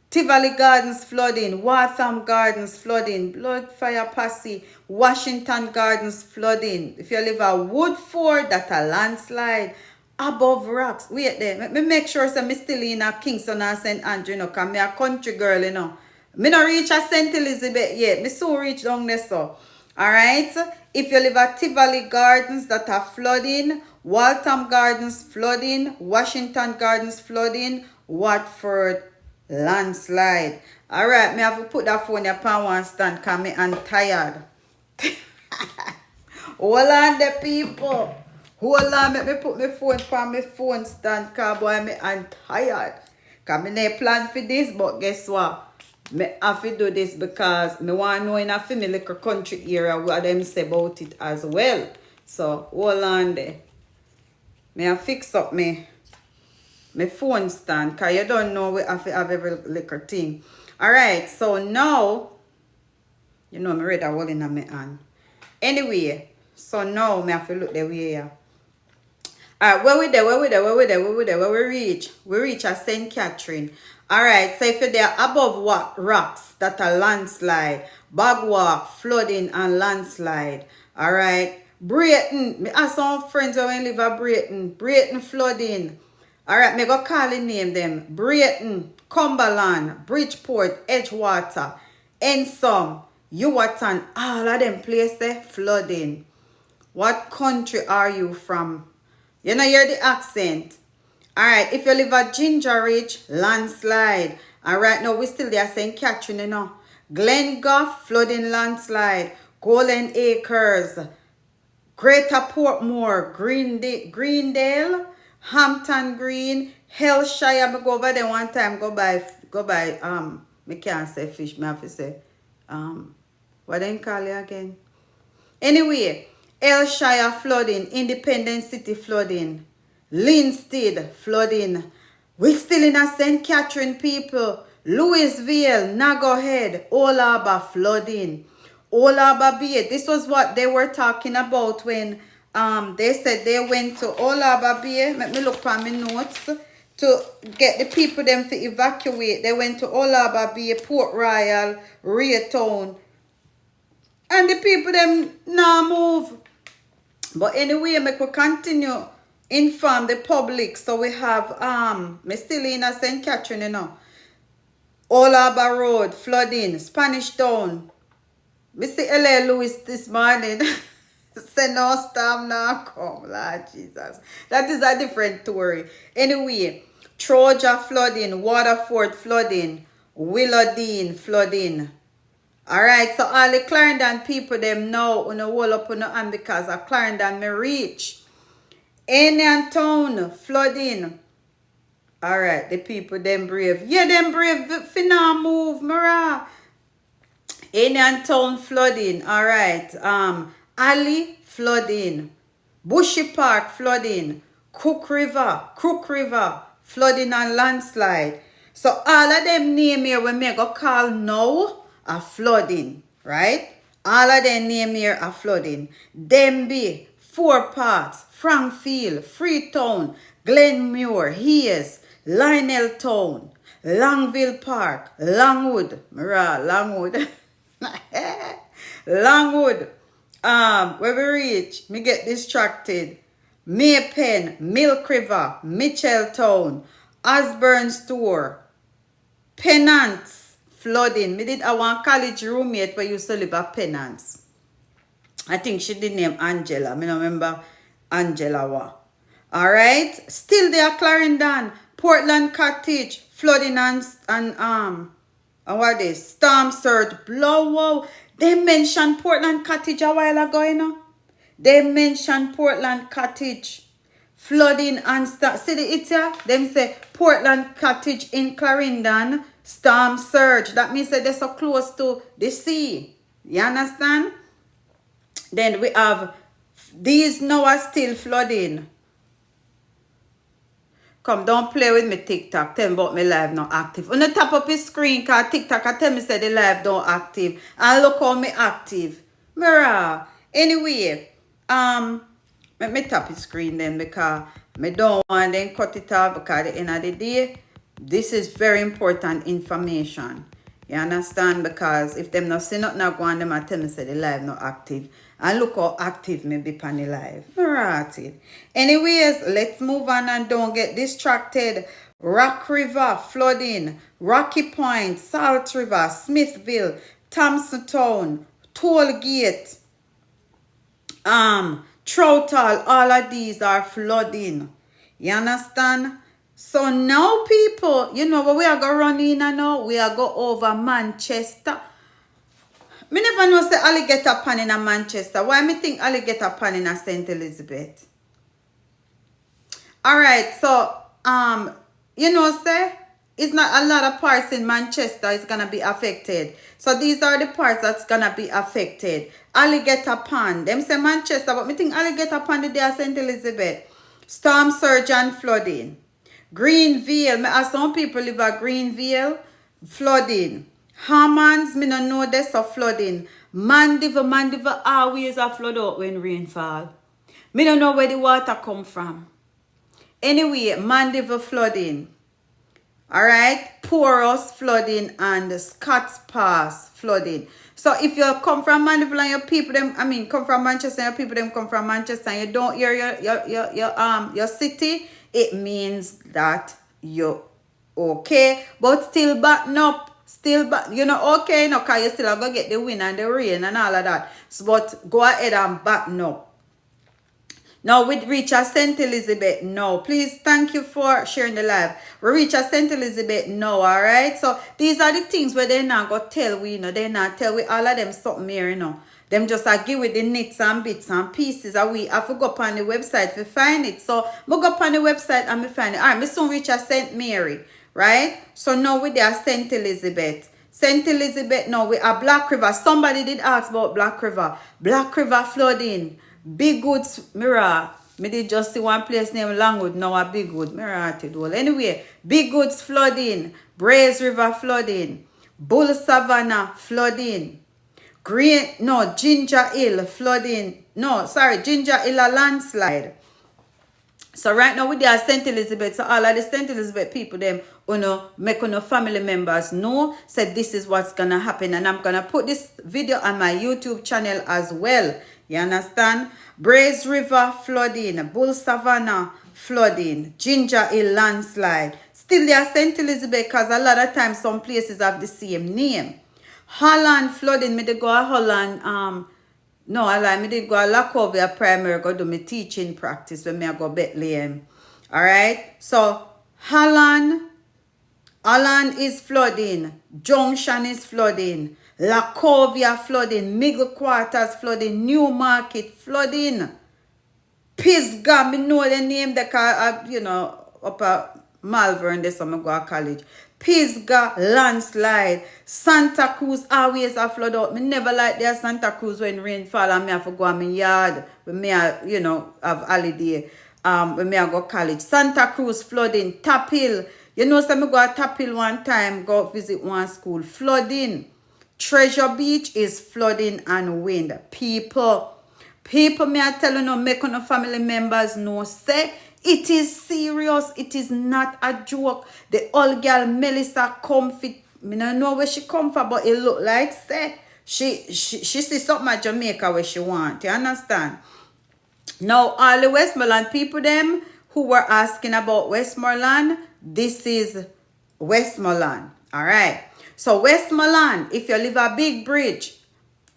S2: Tivoli Gardens flooding, Waltham Gardens flooding, Blood Fire Posse, Washington Gardens flooding. If you live at Woodford, that's a landslide. Above rocks. Wait there. Me make sure so me still in a Kingston and St. Andrew, you know, because me a country girl, you know. Me not reach a St. Elizabeth yet. Me soon reach down there, so. Alright? If you live at Tivoli Gardens that are flooding, Waltham Gardens flooding, Washington Gardens flooding, Watford landslide. Alright, me have to put that phone upon one stand because me I'm tired. Hold on the people. Hold on, let me put my phone on my phone stand because boy, I'm tired. Because I never plan for this, but guess what? I have to do this because I want to know in a family country area what them say about it as well. So, hold on there. I have fix up my phone stand because you don't know we have to have every little thing. Alright, so now, you know, I read a whole in my hand. Anyway, so now I have to look the way here. Alright, where we reach? We reach at St. Catherine. Alright, so if you're there above what rocks that are landslide, bagwalk, flooding and landslide. Alright, Brayton. Me have some friends who live at Brayton. Brayton flooding. Alright, me go call the name them. Brayton, Cumberland, Bridgeport, Edgewater, Ensom, Yuwatan, all of them places flooding. What country are you from? You know, hear the accent. Alright, if you live at Ginger Ridge, landslide. Alright, now we still there St. Catherine, you know. Glengough, flooding landslide. Golden Acres, Greater Portmore, Greendale, Hampton Green, Hellshire. I go over there one time, go by, me can't say fish, me have to say, what they call it again? Anyway, Hellshire flooding, Independence City flooding, Linstead flooding. We still in a St. Catherine, people. Louisville, Nago Head, Old Harbour flooding. Old Harbour Bay. This was what they were talking about when they said they went to Old Harbour Bay. Let me look at my notes. To get the people them to evacuate. They went to Old Harbour Bay, Port Royal, Raytown. And the people them now move. But anyway, I could continue inform the public. So we have me still in a St. Catherine, you know. Old Harbour Road, flooding, Spanish Town. We see L.A. Lewis this morning. Say no storm now come, Lord Jesus. That is a different story. Anyway, Troja flooding, Waterford flooding, Willowdean flooding. Alright, so all the Clarendon people them know on the wall up on the hand because of Clarendon may reach. Anian Town flooding. Alright, the people them brave. Yeah, them brave for now move, Mara. Anian Town flooding. Alright. Alley flooding. Bushy Park flooding. Crook River flooding and landslide. So all of them name here when me go call now are flooding, right? All of them name here are flooding. Denby, Four Parts, Frankfield, Freetown, Glenmuir, Hayes, Lionel Town, Longville Park, Longwood, Longwood, Where we reach, me get distracted. Maypen, Milk River, Mitchelltown, Osborne Store, Penance, flooding. Me did a one college roommate where used to live at Penance. I think she did name Angela. Me don't remember Angela wa. Alright. Still there, Clarendon, Portland Cottage, flooding and what is storm surge, blowout. They mentioned Portland Cottage a while ago, you know. They mentioned Portland Cottage, flooding and see the it here? Them say Portland Cottage in Clarendon, storm surge. That means that they're so close to the sea. You understand? Then we have these now are still flooding. Come, don't play with me TikTok. Tell me about my live not active. On the top of his screen, cause TikTok I tell me say the live don't active. And look how me active. Mirror. Anyway, let me tap his screen then because I don't want them cut it off because at the end of the day, this is very important information. You understand? Because if them not see nothing go on, them I tell me say the live not active. And look how active me be on the live. Alright. Anyways, let's move on and don't get distracted. Rock River flooding, Rocky Point, Salt River, Smithville, Thompson Town, Toll Gate, Troutal, all of these are flooding. You understand? So now people, you know what we are going to run in and now? We are go over Manchester. Me never know say alligator pan in a Manchester. Why me think alligator pan in a St. Elizabeth? Alright, so you know say it's not a lot of parts in Manchester is gonna be affected. So these are the parts that's gonna be affected. Alligator pan. Them say Manchester, but me think alligator pan the day of St. Elizabeth. Storm surge and flooding. Greenville. Me ask some people live at Greenville. Flooding. Hammonds, me no know there's a flooding. Mandeville always a flood out when rain fall. Me don't know where the water come from. Anyway, Mandeville flooding. Alright? Porous flooding and Scots Pass flooding. So if you come from Mandeville and your people them, come from Manchester and your people them come from Manchester and you don't hear your city, it means that you're okay. But still button up. Still, you know, okay, no, because you still are going to get the wind and the rain and all of that. So, but go ahead and batten up. Now, we reach at St. Elizabeth now. Please, thank you for sharing the live. We reach at St. Elizabeth now, all right? So, these are the things where they not going to tell we, you know. They not tell we all of them something here, you know. Them just give with the nits and bits and pieces. And we have to go up on the website to find it. So, I go up on the website and I find it. All right, I soon reach at St. Mary. Right? So now we there St. Elizabeth. St. Elizabeth now we are Black River. Somebody did ask about Black River. Black River flooding. Big Woods Mirror. Me did just see one place named Longwood. Now a Big Wood. Mirror well. Anyway, Big Woods flooding. Braze River flooding. Bull Savannah flooding. Ginger Hill flooding. Ginger Hill a landslide. So right now with the St. Elizabeth, so all of the St. Elizabeth people, them, make family members know, said this is what's going to happen. And I'm going to put this video on my YouTube channel as well. You understand? Braze River flooding, Bull Savannah flooding, Ginger Hill landslide. Still there St. Elizabeth because a lot of times some places have the same name. Holland flooding, me they go to Holland, no, I did go to Lacovia Primary, go do my teaching practice when I go Bethlehem. Alright? So, Holland is flooding. Junction is flooding. Lacovia flooding. Middle Quarters flooding. Newmarket flooding. Pisgah, me know the name that up at Malvern, this summer go to college. Pisgah, landslide. Santa Cruz always a flood out. Me never like their Santa Cruz when rain fall and me have to go on my yard. When me have holiday. When me have go college. Santa Cruz flooding. Top Hill. You know, so me go to Top Hill one time, go visit one school. Flooding. Treasure Beach is flooding and wind. People, me I tell you no, make on family members know, say, it is serious. It is not a joke. The old girl Melissa comfy. I don't know where she come from, but it look like say She see something at Jamaica where she want. You understand? Now, all the Westmoreland people them who were asking about Westmoreland, this is Westmoreland. All right. So Westmoreland, if you live a big bridge,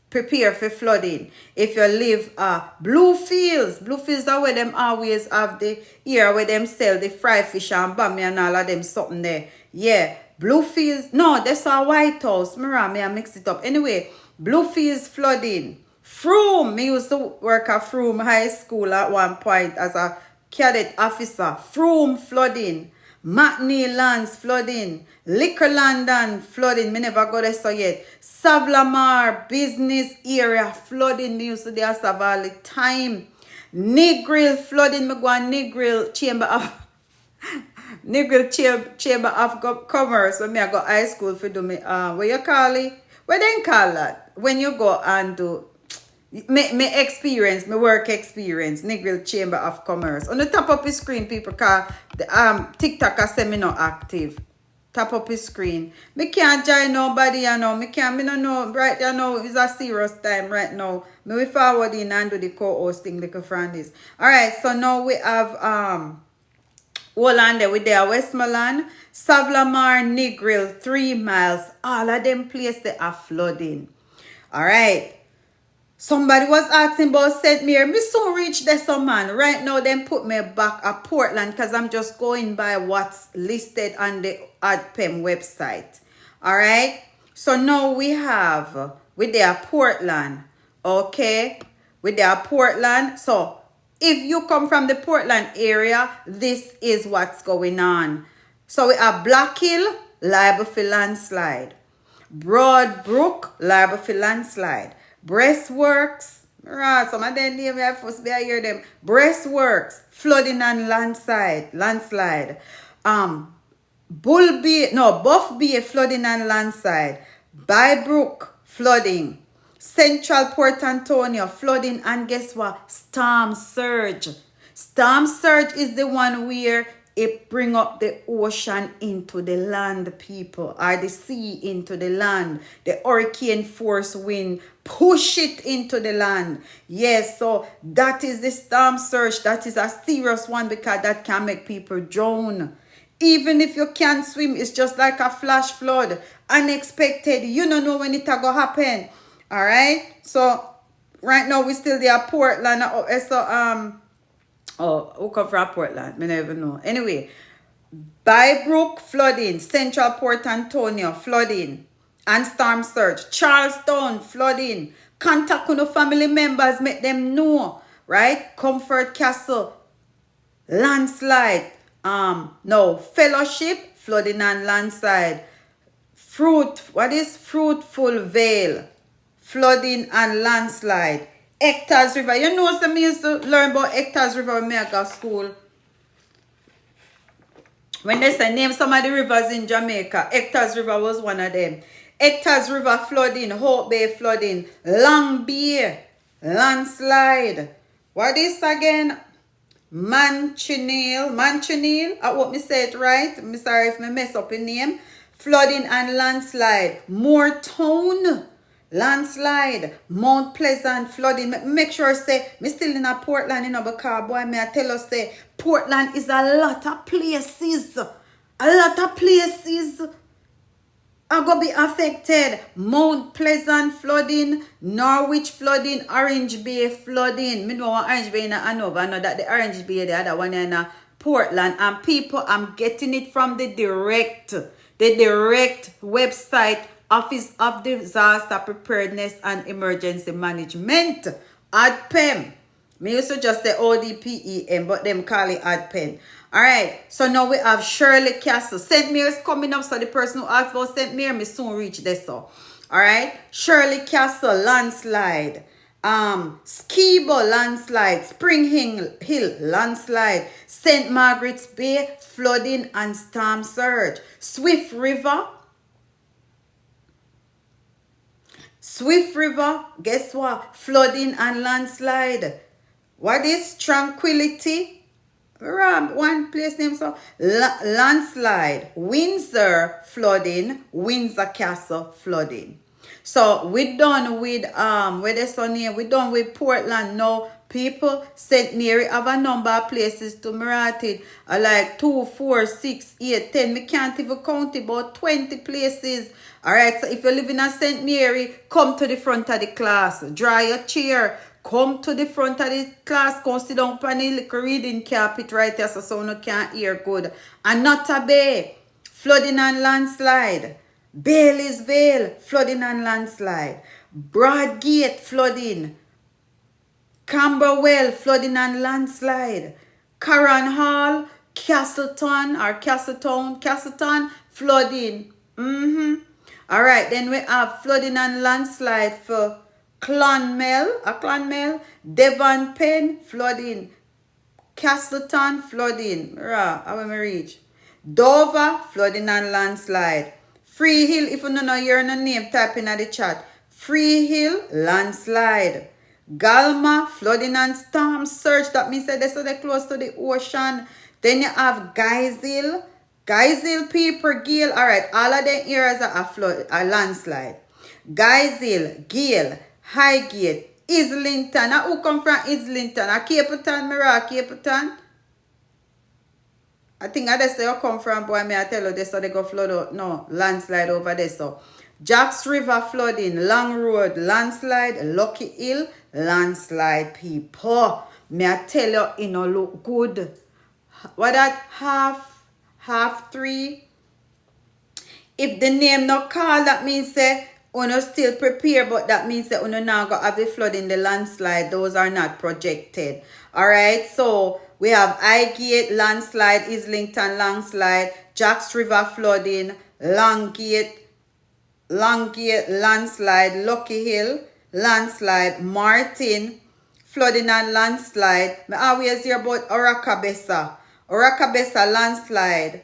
S2: prepare for flooding. If you live Bluefields are where them always have the area where them sell the fried fish and bami and all of them something there. Yeah, Bluefields. No, that's a White House. I mix it up. Anyway, Bluefields flooding. Froome, me used to work at Froome High School at one point as a cadet officer. Froome flooding. McNeil Lands flooding. Liquor London flooding. Me never go there so yet. Savlamar business area flooding. Me used to there all the time. Negril flooding. Me go on Negril Chamber of Chamber of Commerce when me I go high school for do me what you call it? What they call that? When you go and do my work experience, Negril Chamber of Commerce. On the top of the screen, people call the TikTok a say me not active. Top of the screen. Me can't join nobody, you know. Me don't know right you know it's a serious time right now. Me we forward in and do the co-hosting like a friend is. Alright, so now we have hold on there with their Westmoreland, Savlamar, Negril, 3 miles. All of them places they are flooding. Alright. Somebody was asking about St. Mary. Me soon reach there some man. Right now, them put me back at Portland because I'm just going by what's listed on the ADPEM website. Alright? So now we have with their Portland. Okay? With their Portland. So if you come from the Portland area, this is what's going on. So we have Black Hill, liable for landslide. Broadbrook, liable for landslide. Breastworks, some of them name I first be I hear them. Breastworks, flooding and landslide. Buff Bay, flooding and landslide. Bybrook, flooding. Central Port Antonio, flooding, and guess what? Storm surge. Storm surge is the one where it bring up the ocean into the land, people, or the sea into the land. The hurricane force wind push it into the land. Yes, so that is the storm surge. That is a serious one because that can make people drown. Even if you can't swim, it's just like a flash flood. Unexpected. You don't know when it will happen. All right. So right now we still there Portland. Who come from Portland? I never know. Anyway, Bybrook flooding, Central Port Antonio flooding, and storm surge. Charlestown flooding. Contact with family members, make them know, right? Comfort Castle, landslide. No Fellowship flooding and landslide. Fruitful Vale, flooding and landslide. Hectares River. You know, some used to learn about Hectares River when I go to school. When they say name some of the rivers in Jamaica, Hectares River was one of them. Hectares River flooding, Hope Bay flooding, Long Bay, landslide. What is again? Manchineel. I hope me say it right. I'm sorry if I mess up the name. Flooding and landslide. Moortown. Landslide, Mount Pleasant, flooding. Make sure say, me still in a Portland, you know, because boy, me I tell us say, Portland is a lot of places. A lot of places are going to be affected. Mount Pleasant flooding, Norwich flooding, Orange Bay flooding. Me know what Orange Bay in Hanover. I know that the Orange Bay, the other one in Portland. And people, I'm getting it from the direct website, Office of Disaster Preparedness and Emergency Management, ADPEM. Me used to just say ODPEM, but them call it ADPEM. Alright, so now we have Shirley Castle. St. Mary's coming up, so the person who asked about St. Mary, me soon reach this. So. Alright, Shirley Castle, landslide. Skibo, landslide. Spring Hill, landslide. St. Margaret's Bay, flooding and storm surge. Swift River, guess what? Flooding and landslide. What is Tranquility? One place name so landslide. Windsor flooding. Windsor Castle flooding. So we done with where the sun here, we done with Portland now. People, St. Mary have a number of places to Marathi. Like 2, 4, 6, 8, 10. Me can't even count it, about 20 places. Alright, so if you live in a St. Mary, come to the front of the class. Draw your chair. Come to the front of the class. Come sit down on the little reading carpet right there so you can't hear good. And not a bay. Flooding and landslide. Bailey's Vale, flooding and landslide. Broadgate, flooding. Camberwell, flooding and landslide. Curran Hall, Castleton, flooding. Alright, then we have flooding and landslide for Clonmel, Devon Penn, flooding. Castleton, flooding. How will we reach? Dover, flooding and landslide. Free Hill, if you don't know your name, type in the chat. Free Hill, landslide. Galma, flooding and storm surge. That means that they're close to the ocean. Then you have Geysil, People, Gale. Alright, all of the areas are a landslide. Geysil, Gale, Highgate, Islington. Now who come from Islington? Capleton, Capleton. I think that's where you come from, boy. May I tell you this, so they go flood out. No, landslide over there. So, Jacks River flooding, Long Road, landslide, Lucky Hill, landslide, people. May I tell you, it no look good. What that half 3? If the name not called, that means say, uno still prepare, but that means that uno now got have the flooding, the landslide. Those are not projected. Alright, so we have Highgate, landslide, Islington, landslide, Jacks River flooding, Longgate, landslide, Lucky Hill, landslide, Martin, flooding and landslide. I always hear about Orakabessa, landslide,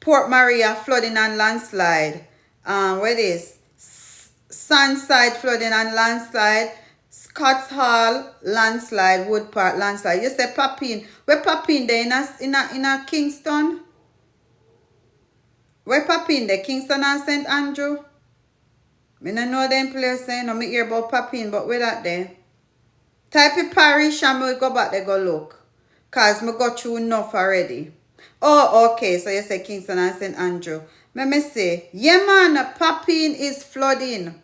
S2: Port Maria, flooding and landslide, where is Sunside, flooding and landslide, Scotts Hall, landslide, Wood Park, landslide. You say Papine. Where Papine there in a Kingston? Where Papine there? Kingston and St. Andrew? I don't know them place. No, me hear about Papine, but where that there? Type in Parish and we go back there go look. Cause me got through enough already. Oh, okay. So you say Kingston and St. Andrew. Let me say, yeah man, Papine is flooding.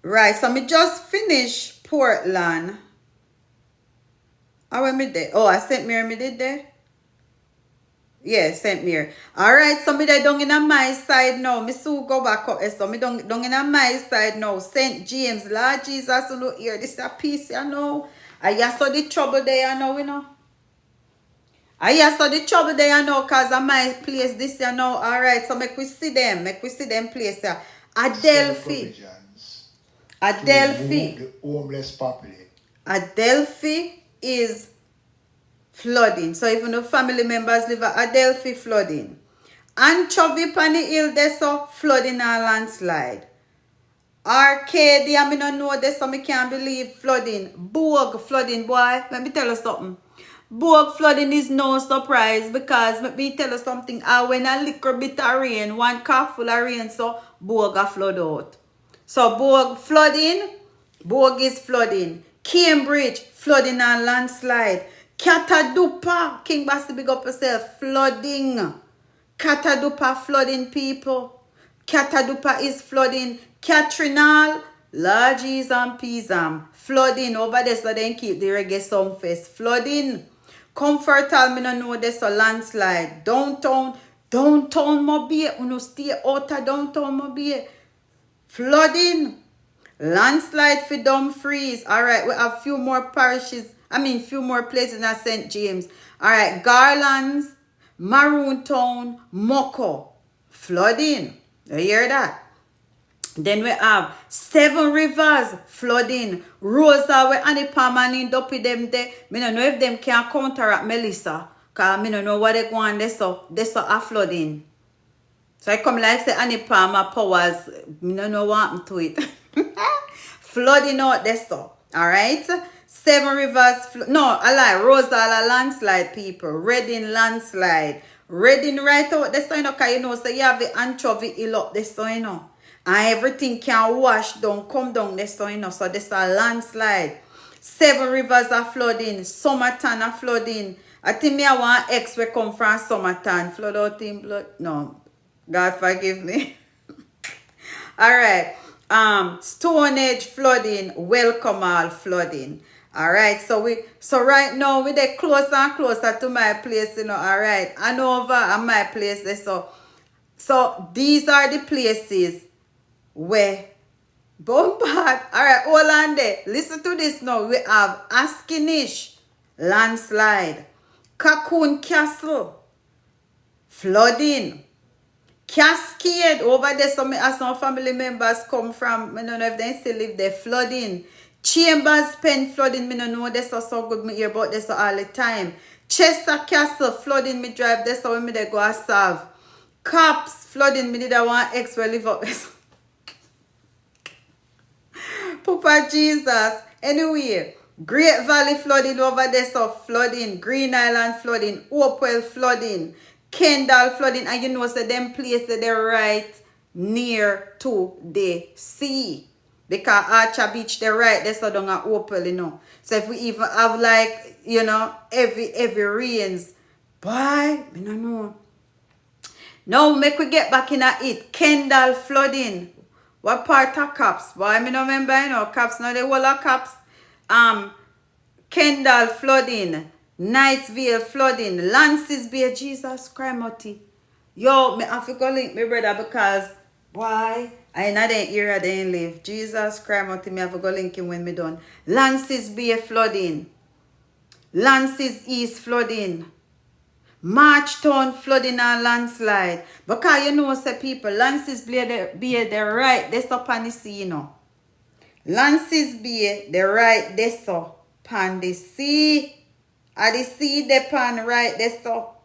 S2: Right, so me just finished Portland. How am I there? Oh, I St. Mary me did there? Yeah, St. Mary. Alright, so me there down in my side now. Me soon go back up. So me down in my side now. St. James, Lord Jesus, you know here. This is a piece, you know. I saw the trouble there, you know. I saw the trouble there, you know, because of my place this, you know. Alright, so make we see them. Place here. Adelphi.
S5: The homeless population.
S2: Adelphi is flooding. So even the family members live at Adelphi, flooding. Anchovy Pani Hill, there's so flooding and landslide. Arcadia, I don't know this, so I can't believe flooding. Bourg flooding, boy. Let me tell you something. Bourg flooding is no surprise because let me tell you something. When a little bit of rain, one cup full of rain, so Bourg a flood out. So Bourg flooding, Bourg is flooding. Cambridge, flooding and landslide. Catadupa, King Bassi big up yourself, flooding. Catadupa flooding, people. Catadupa is flooding. Catrinal, Lodges and Pisam, flooding over there so they can keep the reggae songfest. Flooding. Comfortal, me no know this a landslide. Downtown Mobile, uno stay out of downtown Mobile. Flooding. Landslide for Dumfries. Alright, we have few more parishes. Few more places in St. James. Alright, Garlands, Maroon Town, Moko. Flooding. You hear that? Then we have Seven Rivers flooding. Rosa, where Annie Palm and in Duppy them there. I don't know if them can counteract Melissa. Because I don't know what they go on. They saw a flooding. So I come like say Annie Palmer powers. I don't know what happened to it. Flooding out there so. Alright. Seven Rivers. No, I lie. Rosa, a landslide people. Reading landslide. Reading right out this, so you know, cause you know, so you have the anchovy hill up this, so you know. And everything can wash down, come down this, so you know. So this a landslide. 7 rivers are flooding. Summerton are flooding. I think me I want ex we come from Summerton. Flood out in blood. No. God forgive me. Alright. Stone Age flooding. Welcome all flooding. Alright. So right now we get closer and closer to my place, you know. Alright. Hanover and my place there. So these are the places where Bombard. Alright, hold on there. Listen to this now. We have Askinish, landslide. Cocoon Castle, flooding. Cascade, over there, some family members come from. I don't know if they still live there, flooding. Chambers Pen, flooding. I don't know this so good. Me hear about this all the time. Chester Castle, flooding. Me drive this so when me they go a solve. Cops, flooding. Me did I want X will live up this. Papa Jesus. Anyway, Great Valley flooding over there, so flooding. Green Island flooding. Hopewell flooding. Kendall flooding. And you know, so them places they're right near to the sea. Because Archer Beach, they're right there, so down at Hopewell, you know. So if we even have like, you know, heavy rains, boy, I don't know. Now, make we get back in at it. Kendall flooding. What part of Cops? Boy, I don't remember, you know, Cops. Now, the whole of Cops. Kendall flooding. Knightsville flooding. Lances Bay. Jesus Christ, yo, me have to go link my brother because, why? I in that area they ain't live. Jesus Christ, me have to go link him when me done. Lances Bay flooding. Lances East flooding. Marchtown flooding and landslide. Because you know, say people, Lances Bay, they're right, they're up on the sea, you know. Lances Bay, they're right, they're so on the sea. At the sea, they're pan right, they're so.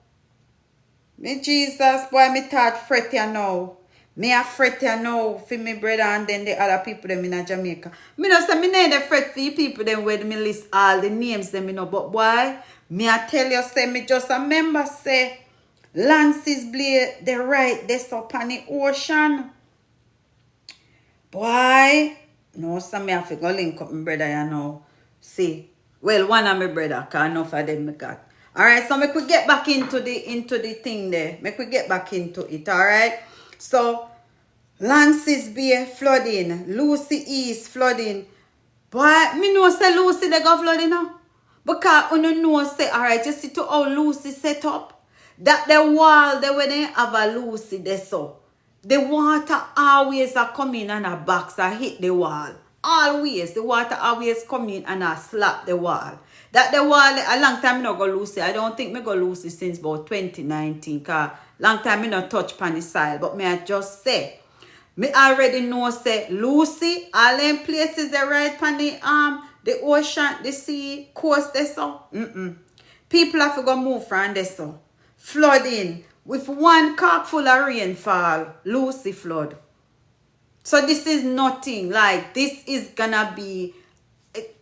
S2: Me Jesus, boy, me thought fret ya now. Me a fret ya now for me brother and then the other people them in Jamaica. Me no say me need a fret for the people them where me list all the names them, you know. But boy, me I tell you, say me just a member say Lances Bay, they right, they up on the ocean. Boy, no, so me have to go link up my brother, you know. See, well, one of my brother, cause enough of them me got. Alright, so make we get back into the thing there. Make we get back into it, alright? So, Lances Bay flooding, Lucy East flooding. Boy, me know say Lucy they go flooding now. Because you know say, alright, you see to how Lucy set up. That the wall there when they have a Lucy there so. The water always are coming and a box and hit the wall. Always, the water always come in and I slap the wall. That the wall, a long time I not go Lucy. I don't think me go Lucy since about 2019. Cause long time I not touch pan the soil. But me I just say, me already know say Lucy, all them places they right pan the ocean, the sea, coast there so. People have to go move from there so. Flooding. With one cup full of rainfall, Lucy flood. So this is nothing. Like, this is gonna be...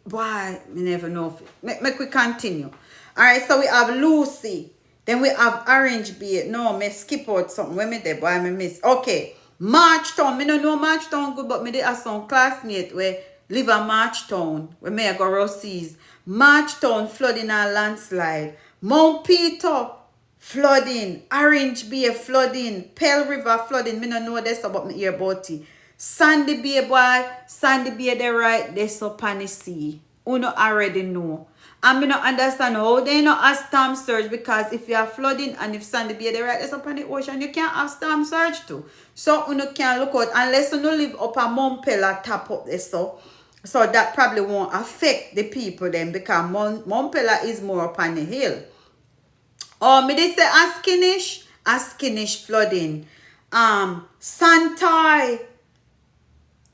S2: Why? I never know. Make we continue. Alright, so we have Lucy. Then we have Orange Bay. No, me skip out something. When me there, boy, me miss. Okay. Marchtown. Me don't know Marchtown good, but me there have some classmates where live in Marchtown. Where me I go Rossies. Marchtown flooding and landslide. Mount Peter flooding. Orange Bay flooding. Pell River flooding. Me don't know this about me hear about it. Sandy Bay, boy, Sandy Bay, they right, they so on the sea. You know already know. And me not understand how they not have storm surge because if you are flooding and if Sandy Bay, they right, they so on the ocean, you can't have storm surge too. So you can't look out unless you no live up a Montpella top up there so. So that probably won't affect the people then because Montpella is more up on the hill. Oh, me they say Askinish flooding. Santai.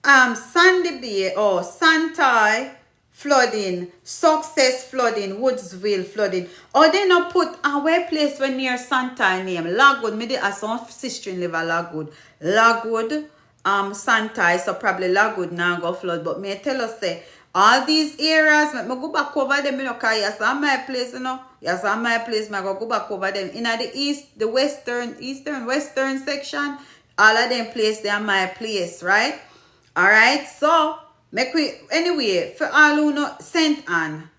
S2: Sandy Bay or Santai flooding, Success flooding, Woodsville flooding. Or they not put our place when near Santai name. Lagwood, me did some sister in live a Lagwood. Lagwood, Santai, so probably Lagwood now go flood. But me tell us say all these areas, me go back over them, you know, cause yes, my place, you know, Yes, on my place, I go back over them. In the east, the western section, all of them place, they are my place, right? Alright, so, anyway, for all who know, St. Anne.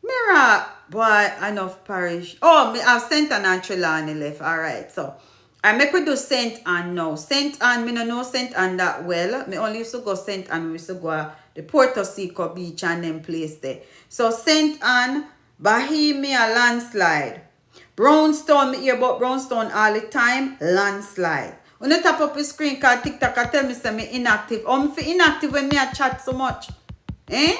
S2: Mirror, boy, enough parish. Oh, me have St. Anne and Trelawney left. Alright, so. I make we do St. Anne now. St. Anne, me no know St. Anne that well. Me only used to go St. Anne. We used to go the Puerto Rico beach and them place there. So St. Anne, Bohemia landslide. Brownstone, me hear about Brownstone all the time. Landslide. When you tap up the screen, cause TikTok I tell me say me inactive. Me feel inactive when me a chat so much. Eh?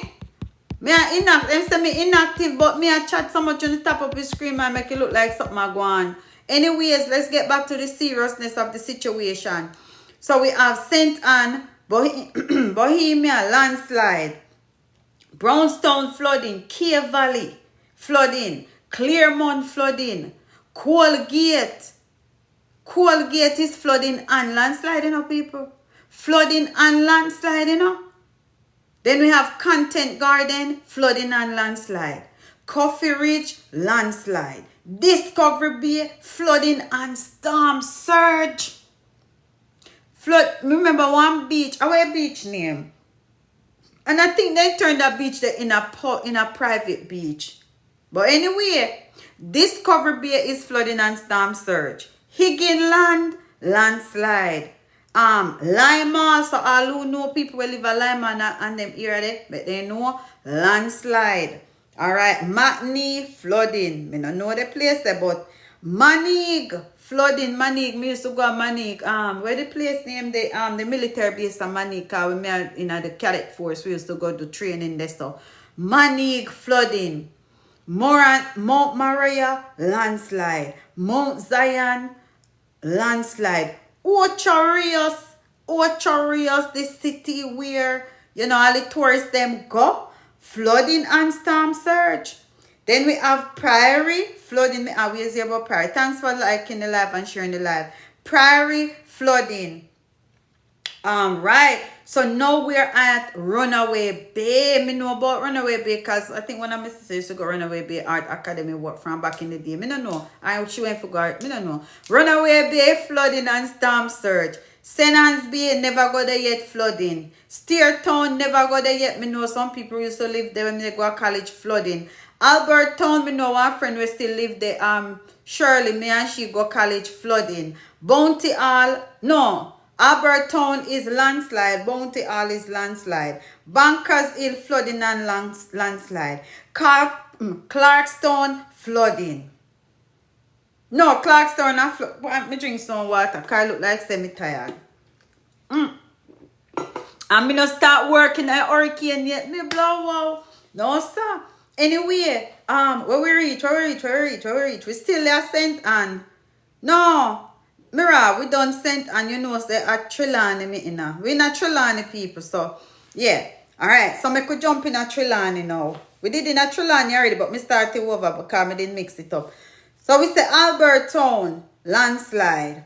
S2: Me a inactive. Them say me inactive, but me a chat so much on the top of the screen, man, make it look like something I go on. Anyways, let's get back to the seriousness of the situation. So we have St. Anne, Bohemia landslide, Brownstone flooding, Cave Valley flooding, Claremont flooding, Colgate is flooding and landslide, you know, people. Flooding and landslide, you know. Then we have Content Garden, flooding and landslide. Coffee Ridge, landslide. Discovery Bay, flooding and storm surge. Remember one beach, our beach name. And I think they turned that beach there in a private beach. But anyway, Discovery Bay is flooding and storm surge. Higginland, landslide. Lima, so all who know people who live in Lima and them area there, but they know landslide. Alright, Matney, flooding. Me don't know the place there, but Manig, flooding, Manig. Me used to go to Manig. Where the place name, the military base of Manig, because we are in the cadet force, we used to go to training there, so. Manig, flooding. Mount Maria, landslide. Mount Zion, landslide. Ocho Rios, the city where, you know, all the tourists them go. Flooding and storm surge. Then we have Prairie, flooding. Me always hear about Prairie. Thanks for liking the live and sharing the live. Prairie, flooding. Right. So now we're at Runaway Bay. Me know about Runaway Bay because I think one of my sisters used to go Runaway Bay Art Academy work from back in the day. Me don't know. She went for God. Me don't know. Runaway Bay, flooding and storm surge. St. Anne's Bay, never go there yet, flooding. Steertown, never go there yet. Me know some people used to live there when they go to college, flooding. Albert Town, me know one friend we still live there. Shirley, me and she go college, flooding. Bounty Hall, no. Albert Town is landslide. Bounty Hall is landslide. Bankers Hill, flooding and landslide. Clarkstone, flooding. No, Clarkstone, not flood. Let me drink some water. Because I look like semi-tired. And me not start working at hurricane yet. Me blow out. No, sir. Anyway, where we reach? We still there St. Anne. No. Mira, we done St. Anne. You know, say at Trelawney me inna. We not Trelawney people, so yeah. Alright, so me could jump in at Trelawney now. We did in a Trelawney already, but me started over because me didn't mix it up. So we say Albert Town, landslide.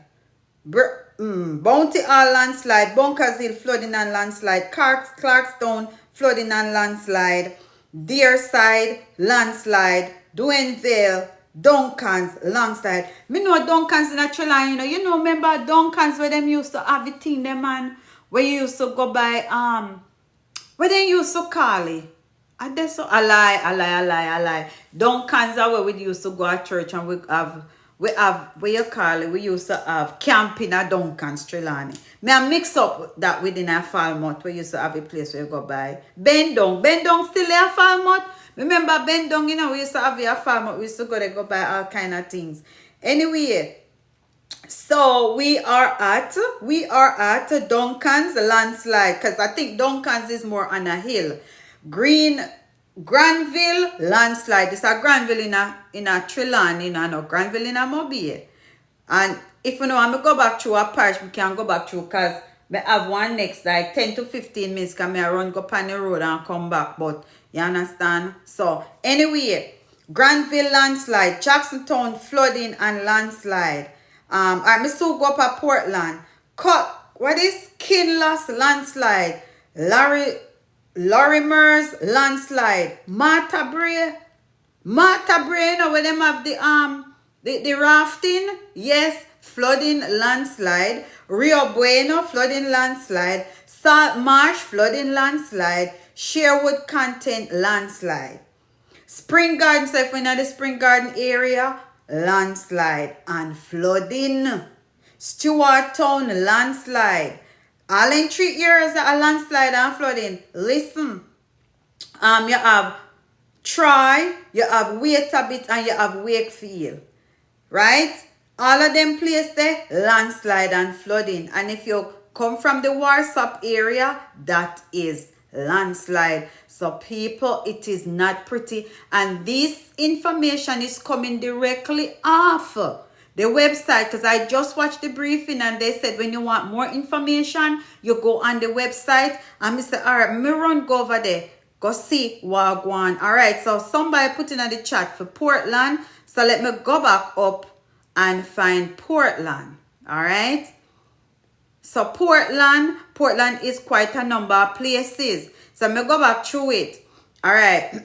S2: Bounty Hall, landslide. Bunkers Hill, flooding and landslide. Clarkstone, flooding and landslide. Deerside, landslide. Duenville, Duncans, landslide. Me know Duncans in a Trelawney, you know. You know, remember Duncans where them used to have the thing, them man, where you used to go by, where they used to call it. I lie. Duncans are where we used to go to church and we have, where you call it, we used to have camping at Duncans, Trelawney. Me I mix up that within a Falmouth, we used to have a place where you go by. Bendong still there, Falmouth. Remember Bendong, you know, we used to have a Falmouth, we used to go there, go buy all kind of things. Anyway, so we are at Duncans landslide, because I think Duncans is more on a hill. Granville landslide. This is Granville in a Trelawney, no Granville in a Mobile. And if you know, I'm go back to a parish, we can go back to because I have one next like 10 to 15 minutes because I run go on the road and come back. But you understand? So anyway, Granville landslide, Jacksontown flooding and landslide. I still go up at Portland. What is Kinloss landslide? Lorimers landslide. Martha Bray Mata Brain, where them have the rafting, yes, flooding, landslide. Rio Bueno, flooding, landslide. Salt Marsh, flooding, landslide. Sherwood Content, landslide. Spring Garden, so if we're in the Spring Garden area, landslide and flooding. Stewart Town, landslide. Allen Tree areas a landslide and flooding. Listen, you have Troy, you have Wait a Bit, and you have Wakefield, right? All of them places there, landslide and flooding. And if you come from the Warsop area, that is landslide. So people, it is not pretty. And this information is coming directly off the website, because I just watched the briefing and they said when you want more information, you go on the website. And I said, all right, me run go over there. Go see what going on. All right, so somebody put in the chat for Portland. So let me go back up and find Portland. All right. So Portland is quite a number of places. So let me go back through it. All right.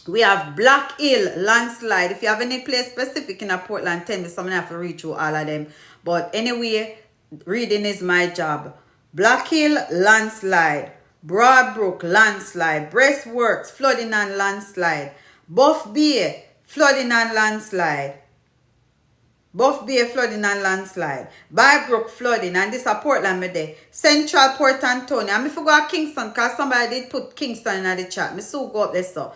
S2: We have Black Hill, landslide. If you have any place specific in a Portland, tell me, someone have to read through all of them. But anyway, reading is my job. Black Hill, landslide. Broadbrook, landslide. Breastworks, flooding and landslide. Buff Bay, flooding and landslide. Buff Bay, flooding and landslide. Bybrook, flooding. And this is a Portland me there. Central Port Antonio. And if you go to Kingston, because somebody did put Kingston in the chat. Me so go up there so.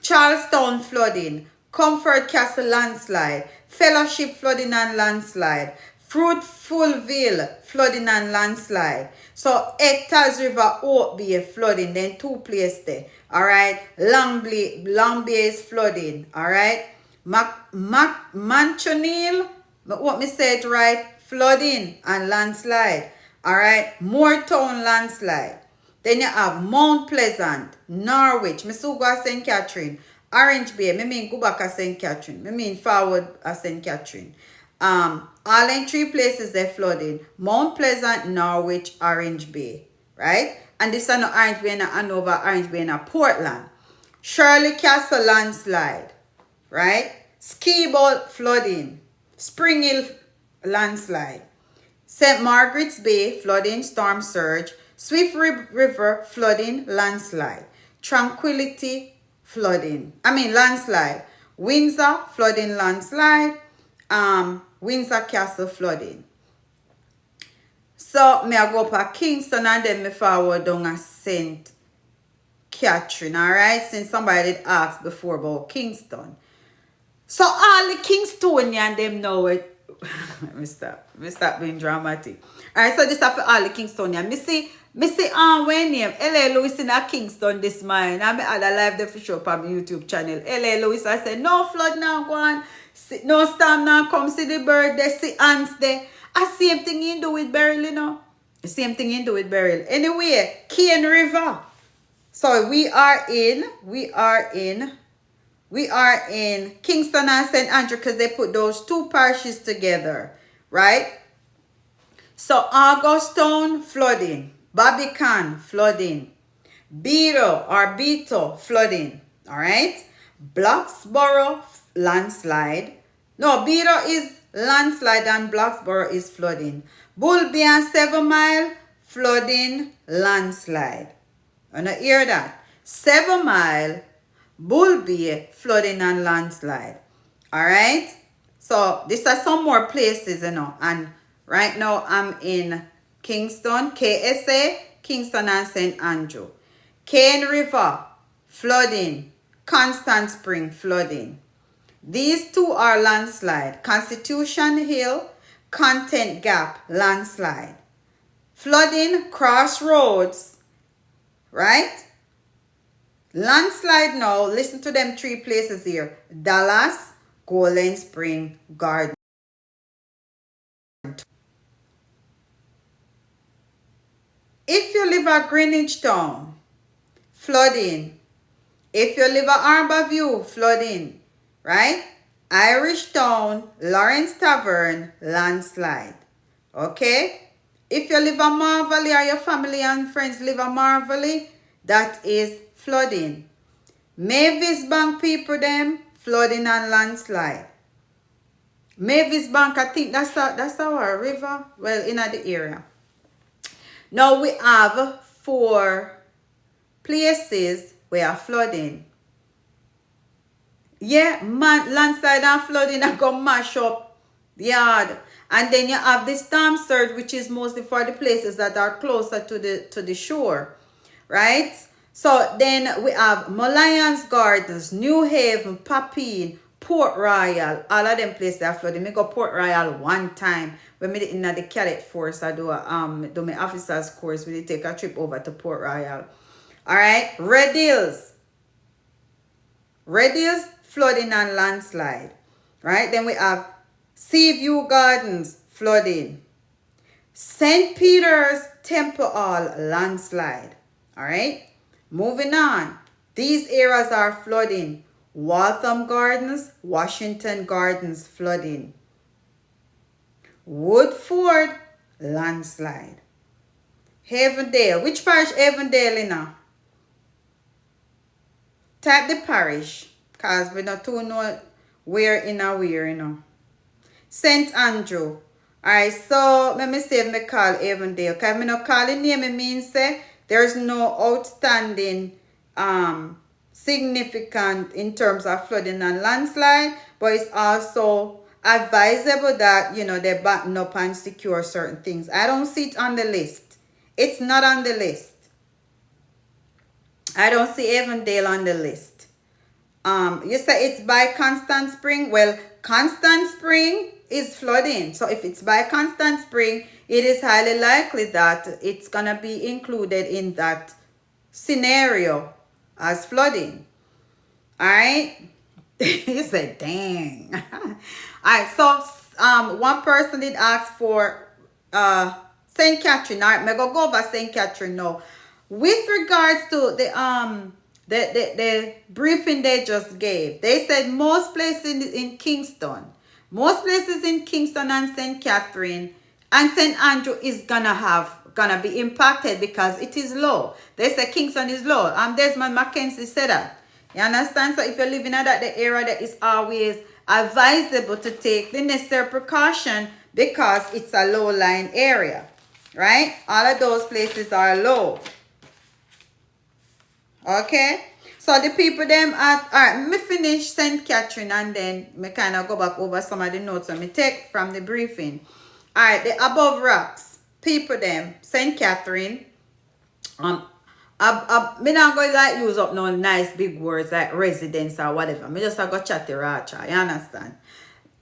S2: Charlestown, flooding. Comfort Castle, landslide. Fellowship, flooding and landslide. Fruitfulville, flooding and landslide. So Hectors River, Oak Bay, flooding. Then two places there. Alright. Long Bay is flooding. Alright. Manchonil, what me say it right? Flooding and landslide. Alright. Moortown, landslide. Then you have Mount Pleasant, Norwich, Misuga, St. Catherine, Orange Bay, me mean go back to St. Catherine, me mean forward at St. Catherine. All in three places they flooding. Mount Pleasant, Norwich, Orange Bay, right? And this is not Orange Bay and Hanover, Orange Bay and Portland. Shirley Castle, landslide, right? Skibolt, flooding. Spring Hill, landslide. St. Margaret's Bay, flooding, storm surge. Swift River, flooding, landslide. Tranquility, flooding. Landslide. Windsor, flooding, landslide. Windsor Castle, flooding. So, me I go up at Kingston and then me forward down at St. Catherine, alright? Since somebody did ask before about Kingston. So, all the Kingstonian them know it. Me stop being dramatic. Alright, so this is for all the Kingstonian. Me see when name L.A. Lewis in a Kingston this morning. I had a live there for show on my YouTube channel. L.A. Lewis, I said, no flood now go on. No storm now come. See the bird there, see ants there. I same thing you do with Beryl, you know. The same thing you do with Beryl. Anyway, Cane River. So we are in Kingston and St. Andrew because they put those two parishes together, right? So Augustown, flooding. Barbican, flooding. Beto, flooding. All right? Bloxborough, landslide. No, Beto is landslide and Bloxborough is flooding. Bull Bay and 7 Mile, flooding, landslide. And I hear that. 7 Mile, Bull Bay, flooding and landslide. All right? So, these are some more places, you know. And right now, I'm in Kingston, KSA, Kingston and St. Andrew. Cane River, flooding. Constant Spring, flooding. These two are landslide. Constitution Hill, Content Gap, landslide. Flooding, Crossroads, right? Landslide now, listen to them three places here. Dallas, Golden Spring, Garden. If you live at Greenwich Town, flooding. If you live at Arbor View, flooding, right? Irish Town, Lawrence Tavern, landslide. Okay? If you live at Marvally or your family and friends live at Marvally, that is flooding. Mavis Bank people them flooding and landslide. Mavis Bank, I think that's our river. Well, in the area. Now we have 4 places where flooding. Yeah, landslide and flooding are going to mash up the yard. And then you have the storm surge, which is mostly for the places that are closer to the shore, right? So then we have Malayan's Gardens, New Haven, Papine, Port Royal. All of them places are flooding. I go Port Royal one time when we in the cadet force. I do my officers course. We take a trip over to Port Royal. All right, Red Hills, flooding and landslide. Right, then we have Seaview Gardens, flooding. St. Peter's Temple Hall, landslide. All right, moving on. These areas are flooding. Waltham Gardens, Washington Gardens, flooding. Woodford, landslide. Havendale, which parish Havendale in now? Type the parish, because we don't know where in a where, you know. St. Andrew. Alright, so let me see if I call Avondale. Because I not call the name, it means say there's no outstanding significant in terms of flooding and landslide, but it's also advisable that, you know, they button up and secure certain things. I don't see it on the list. It's not on the list. I don't see Avondale on the list. You say it's by Constant Spring. Well, Constant Spring is flooding. So if it's by Constant Spring, it is highly likely that it's going to be included in that scenario as flooding. All right. You say, dang. All right. So one person did ask for St. Catherine. All right. I'm going to go over St. Catherine now. With regards to the briefing they just gave, they said most places in Kingston and St. Catherine and St. Andrew is gonna be impacted because it is low. They say Kingston is low. Desmond Mackenzie said that. You understand? So if you're living in that area, that is always advisable to take the necessary precaution because it's a low-lying area, right? All of those places are low. Okay, so the people them at, all right, me finish St. Catherine and then me kind of go back over some of the notes that me take from the briefing. All right, the above rocks, people them, St. Catherine, me not going to like use up no nice big words like residence or whatever. Me just go chat the racha, you understand?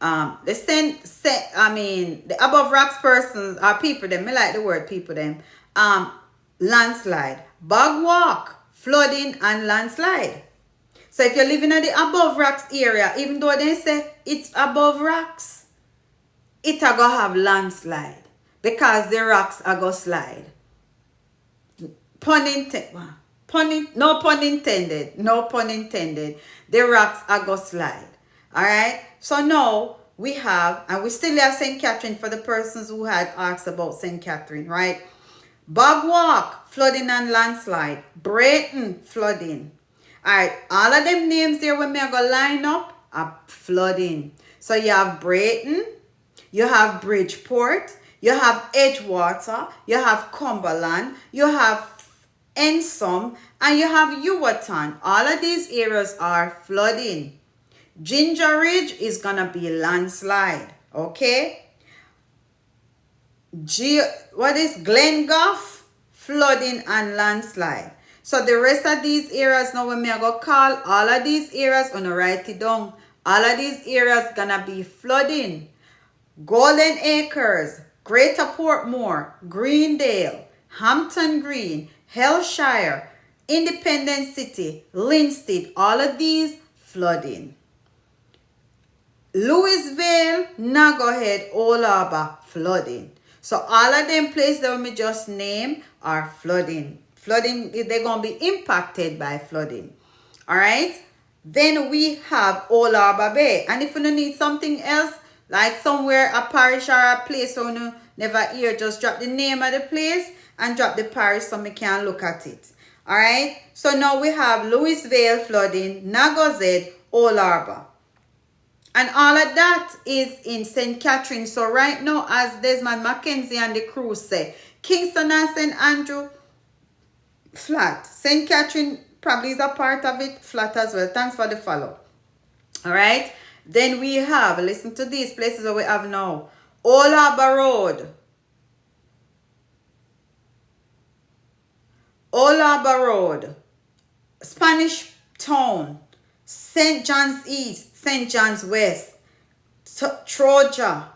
S2: The above rocks persons are people them, me like the word people them, landslide, bog walk, flooding and landslide. So if you're living in the above rocks area, even though they say it's above rocks, it are gonna have landslide because the rocks are gonna slide. No pun intended. The rocks are gonna slide. All right. So now we have, and we still have St. Catherine for the persons who had asked about St. Catherine, right? Bog Walk, flooding and landslide. Brayton, flooding. All right, all of them names there when me go line up are flooding. So you have Brayton, you have Bridgeport, you have Edgewater, you have Cumberland, you have Ensom, and you have Yuwatan. All of these areas are flooding. Ginger Ridge is gonna be landslide. Okay. What is Glengoff? Flooding and landslide. So the rest of these areas now when me go call all of these areas gonna write it down. All of these areas gonna be flooding. Golden Acres, Greater Portmore, Greendale, Hampton Green, Hellshire, Independence City, Linstead, all of these flooding. Louisville, Nugget, Old Harbour, flooding. So all of them places that we just named are flooding. Flooding, they're going to be impacted by flooding. All right. Then we have Old Harbour Bay. And if you need something else, like somewhere, a parish or a place or you never hear, just drop the name of the place and drop the parish so we can look at it. All right. So now we have Louisville flooding, Nagozed, Old Harbor. And all of that is in St. Catherine. So right now, as Desmond Mackenzie and the crew say, Kingston and St. Andrew, flat. St. Catherine probably is a part of it, flat as well. Thanks for the follow. All right. Then we have, listen to these places that we have now. Old Harbor Road. Old Harbor Road. Spanish Town. St. John's East. St. John's West. Troja.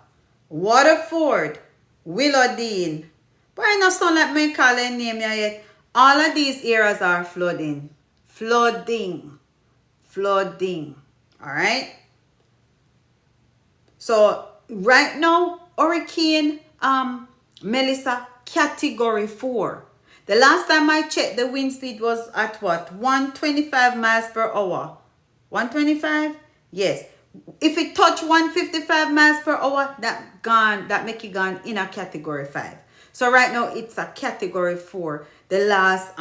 S2: Waterford. Willowdene. But I know sound like me call their name yet. All of these areas are flooding. Flooding. Flooding. Alright? So right now, Hurricane Melissa category 4. The last time I checked, the wind speed was at what? 125 miles per hour. 125? Yes. If it touch 155 miles per hour, that make it gone in a category 5. So right now it's a category 4. The last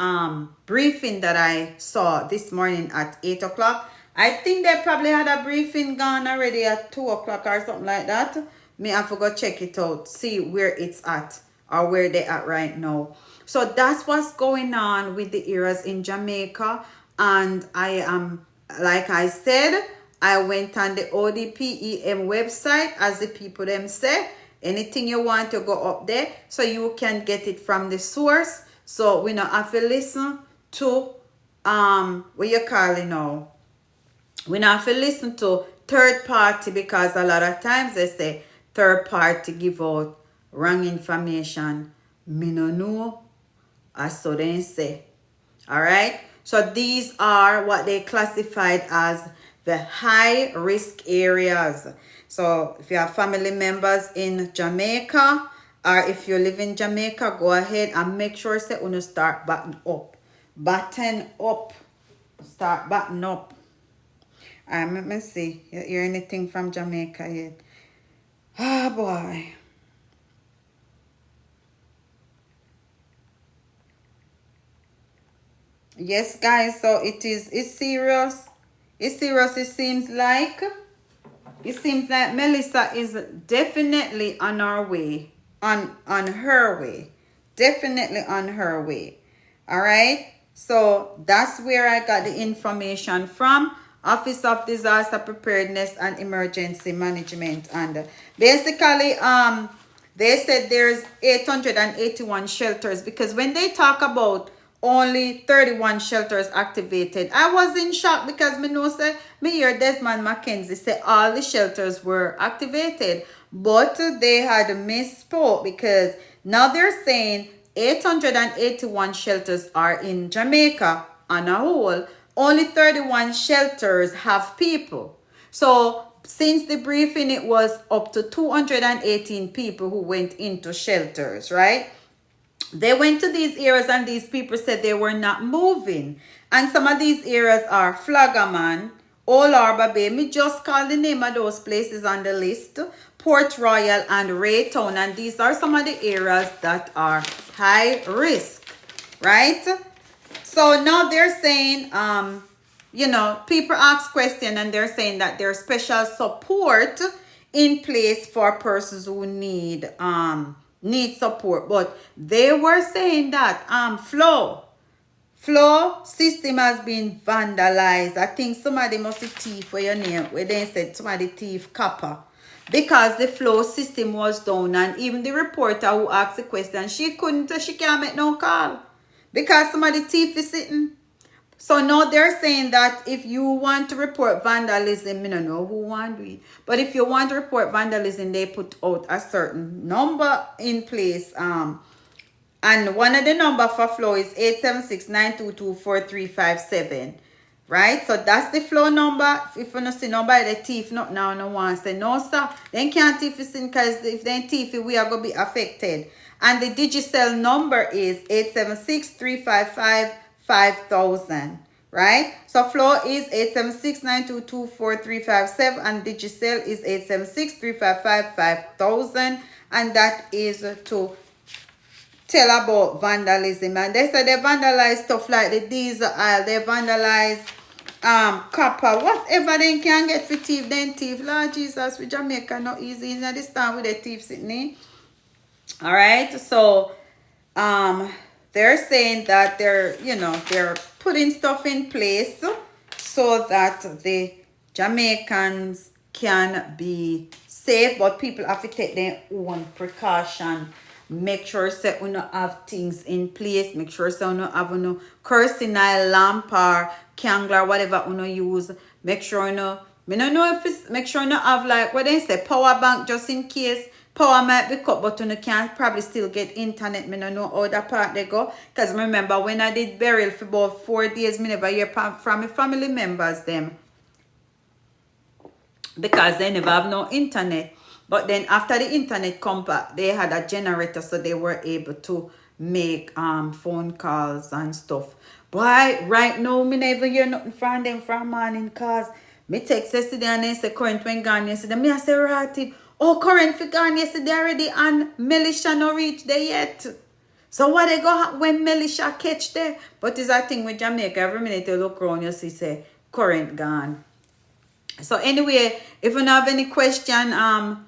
S2: briefing that I saw this morning at 8 o'clock, I think they probably had a briefing gone already at 2 o'clock or something like that. Me have to go check it out, see where it's at or where they at right now. So that's what's going on with the areas in Jamaica. And I am, like I said, I went on the ODPEM website, as the people them say. Anything you want to go up there, so you can get it from the source. So we don't have to listen to what you call it now. We don't have to listen to third party, because a lot of times they say third party give out wrong information. Me no know, as so they say. All right. So these are what they classified as the high risk areas. So if you have family members in Jamaica, or if you live in Jamaica, go ahead and make sure say you start button up. Button up. Start button up. Let me see. You hear anything from Jamaica yet? Oh boy. Yes, guys, so it's serious. It's serious, it seems like. It seems like Melissa is definitely on her way. On her way. Definitely on her way. Alright? So that's where I got the information from. Office of Disaster Preparedness and Emergency Management. And basically, they said there's 881 shelters, because when they talk about only 31 shelters activated, I was in shock, because me know say me hear Desmond Mackenzie say all the shelters were activated, but they had misspoke, because now they're saying 881 shelters are in Jamaica on a whole. Only 31 shelters have people. So since the briefing, it was up to 218 people who went into shelters, right? They went to these areas and these people said they were not moving. And some of these areas are Flagaman, Old Harbor Bay. Me just call the name of those places on the list. Port Royal and Raytown. And these are some of the areas that are high risk, right? So now they're saying, you know, people ask questions and they're saying that there's special support in place for persons who need support. But they were saying that flow system has been vandalized. I think somebody must have thief for your name, where they said somebody thief copper, because the flow system was down. And even the reporter who asked the question, she can't make no call because somebody thief is sitting. So now they're saying that if you want to report vandalism, I don't know who want to do it, but if you want to report vandalism, they put out a certain number in place. And one of the number for flow is 876-922-4357. Right? So that's the flow number. If you don't see nobody, the thief not now, no one say no, sir. Then can't thief is in, because if they thief, we are going to be affected. And the Digicel number is 876-355-5000. Right? So flow is 876-922-4357 and Digicel is 876-355-5000, and that is to tell about vandalism, and they said they vandalize stuff like the diesel oil, they vandalize copper, whatever they can get for thief, then thief. Lord Jesus, with Jamaica not easy in this time with the thief sitting in. All right, so they're saying that they're putting stuff in place so that the Jamaicans can be safe, but people have to take their own precaution. Make sure that we don't have things in place. Make sure that we don't have no kerosene lamp or candle or whatever we don't use. Make sure we don't know if it's, make sure we don't have like what they say, power bank just in case. Power might be cut, but you can't probably still get internet. I don't know how that part they go. Because remember, when I did burial for about 4 days, I never hear from my family members them. Because they never have no internet. But then after the internet come back, they had a generator, so they were able to make phone calls and stuff. But right now, I never hear nothing from them from morning, cause me text yesterday and they say current went gone yesterday. Me I say right. Oh, current for gone yesterday already and militia no reach there yet. So what they go when militia catch there? But it's a thing with Jamaica. Every minute you look around, you see say current gone. So anyway, if you don't have any question, have,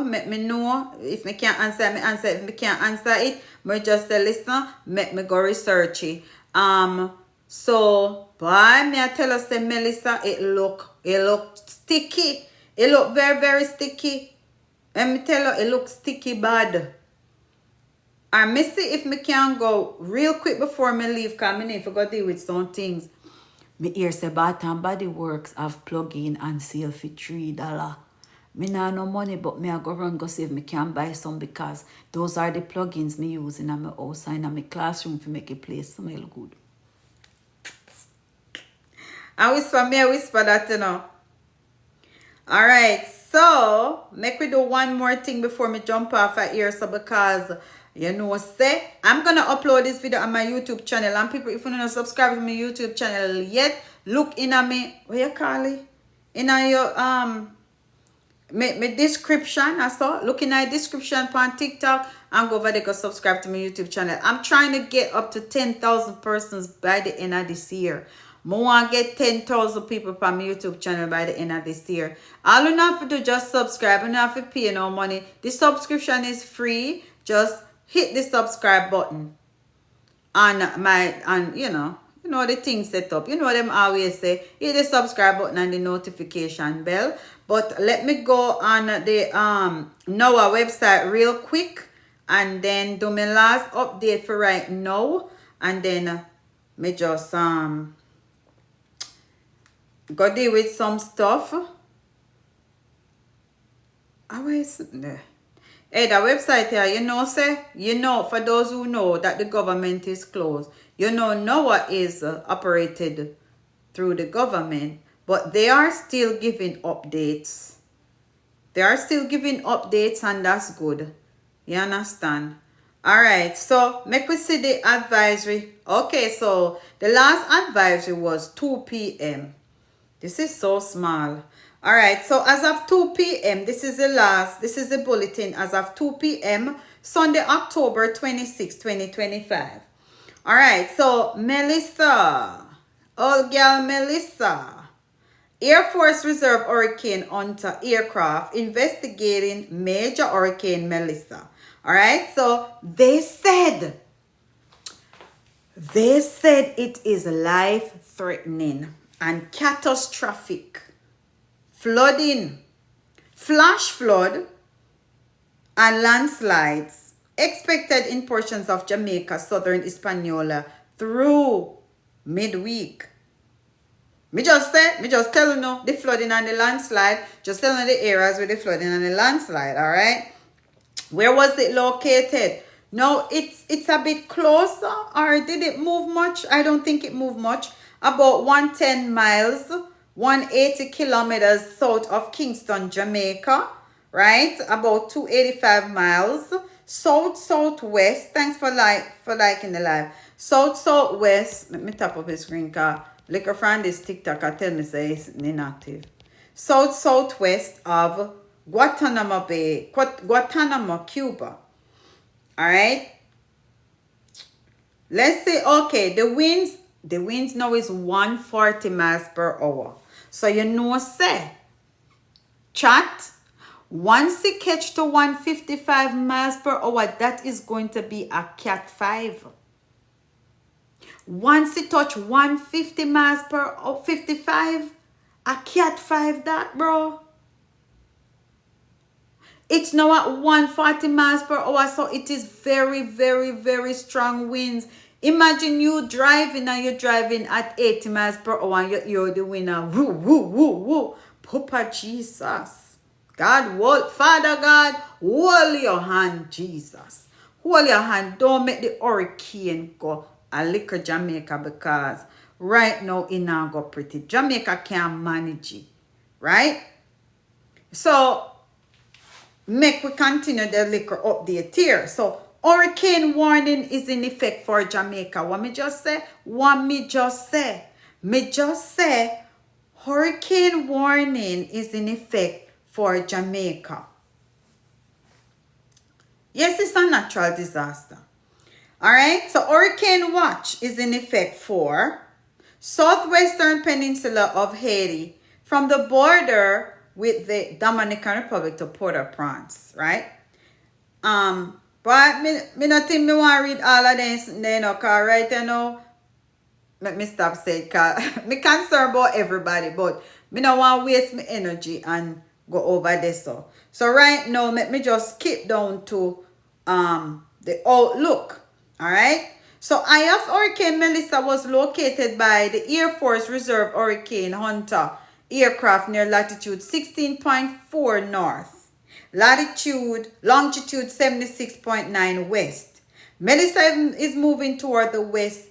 S2: let me know. If me can't answer, me answer. If me can't answer it, me just listen, make me go research it. So boy, me I tell us, Melissa, it look sticky. It look very, very sticky. Let me tell you, it looks sticky bad. And me see if me can go real quick before me leave, because I need to go deal with some things. Me hear say Bath and Body Works have plug-in and sale for $3. Me nah no money, but me I go run go see if me can buy some, because those are the plugins me use in my house and in my classroom to make a place smell good. I whisper that, you know. Alright, so make we do one more thing before me jump off of here. So because you know say I'm gonna upload this video on my YouTube channel, and people, if you don't subscribe to my YouTube channel yet, look in at me, what you call it? In your my description. I saw look in the description on TikTok and go over there, go subscribe to my YouTube channel. I'm trying to get up to 10,000 persons by the end of this year. I want to get 10,000 people from my YouTube channel by the end of this year. All you have to do, just subscribe. You don't have to pay no money. The subscription is free. Just hit the subscribe button. And you know the thing set up. You know them always say, hit the subscribe button and the notification bell. But let me go on the NOAA website real quick and then do my last update for right now. And then me just go deal with some stuff. Hey, the website here, for those who know that the government is closed, NOAA is operated through the government, but they are still giving updates. They are still giving updates, and that's good. You understand? Alright, so make we see the advisory. Okay, so the last advisory was 2 p.m. This is so small. All right, so as of 2 p.m., this is the bulletin as of 2 p.m., Sunday, October 26, 2025. All right, so Melissa, old girl Melissa, Air Force Reserve Hurricane Hunter aircraft investigating major Hurricane Melissa. All right, so they said it is life-threatening and catastrophic. Flooding, flash flood, and landslides expected in portions of Jamaica, southern Hispaniola through midweek. Me just tell you the flooding and the landslide, just telling the areas with the flooding and the landslide, all right? Where was it located? No, it's a bit closer, or did it move much? I don't think it moved much. About 110 miles, 180 kilometers south of Kingston, Jamaica, right? About 285 miles southwest. Thanks for liking the live. Southwest. Let me tap up his screen car. Liquor friend this TikTok. I tell me say it's inactive. Southwest of Guantanamo Bay, Guantanamo, Cuba. All right. Let's say, okay, the winds now is 140 miles per hour. So you know, say, chat, once it catch to 155 miles per hour, that is going to be a Cat 5. Once it touch 150 miles per 55, a Cat 5 that, bro. It's now at 140 miles per hour, so it is very, very, very strong winds. Imagine you driving and you're driving at 80 miles per hour and you're the winner. Woo, woo, woo, woo. Papa Jesus. God, Father God, hold your hand, Jesus. Hold your hand. Don't make the hurricane go a little Jamaica, because right now it now go pretty. Jamaica can't manage it. Right? So, make we continue the liquor update here. So, hurricane warning is in effect for Jamaica. What me just say? Me just say hurricane warning is in effect for Jamaica. Yes, it's a natural disaster. Alright, so hurricane watch is in effect for southwestern peninsula of Haiti from the border with the Dominican Republic to Port-au-Prince, right? But me not think me want to read all of this, you know, cause right now, let me stop saying, cause me concerned about everybody, but me not want to waste my energy and go over this. So right now, let me just skip down to the outlook. All right. So IF Hurricane Melissa was located by the Air Force Reserve Hurricane Hunter aircraft near latitude 16.4 north, longitude 76.9 west. Melissa is moving toward the west.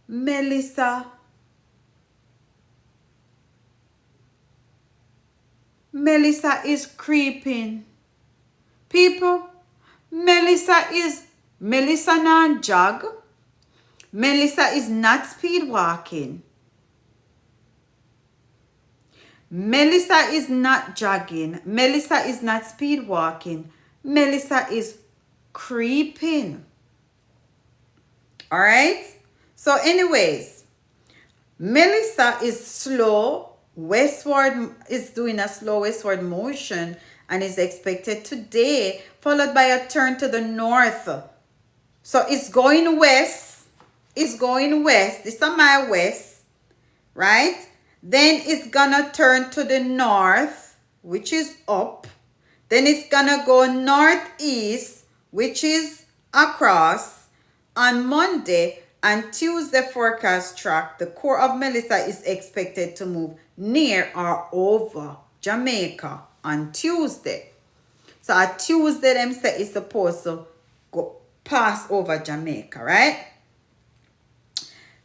S2: Melissa is creeping. People, Melissa not jog. Melissa is not speed walking. Melissa is not jogging. Melissa is not speed walking. Melissa is creeping. All right. So anyways, Melissa is slow westward, is doing a slow westward motion and is expected today, followed by a turn to the north. So it's going west. It's going west. It's a mile west, right? Then it's gonna turn to the north, which is up. Then it's gonna go northeast, which is across. On Monday and Tuesday forecast track, the core of Melissa is expected to move near or over Jamaica on Tuesday. So on Tuesday, them say it's supposed to go pass over Jamaica, right?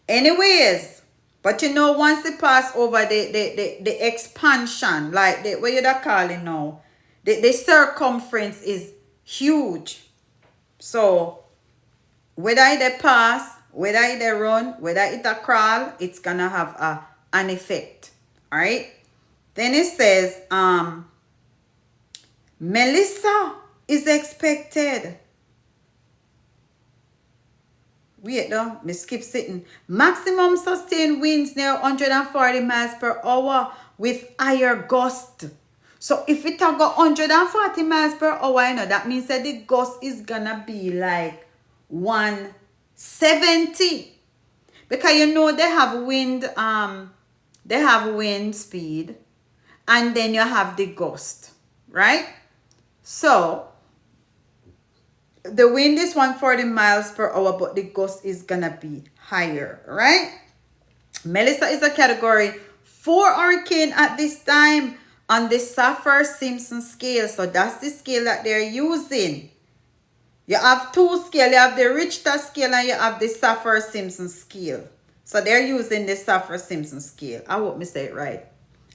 S2: Anyways, but you know, once it pass over the expansion, like what you're calling now, the circumference is huge. So whether they pass, whether they run, whether it a crawl, it's gonna have an effect. All right. Then it says, Melissa is expected. Wait though, me skip sitting. Maximum sustained winds near 140 miles per hour with higher gust. So if it go 140 miles per hour, you know, that means that the gust is gonna be like 170. Because you know they have wind speed, and then you have the gust, right? So the wind is 140 miles per hour, but the gust is gonna be higher, right? Melissa is a category 4 hurricane at this time on the Saffir-Simpson scale. So that's the scale that they're using. You have two scales. You have the Richter scale and you have the Saffir-Simpson scale. So they're using the Saffir-Simpson scale. I hope me say it right.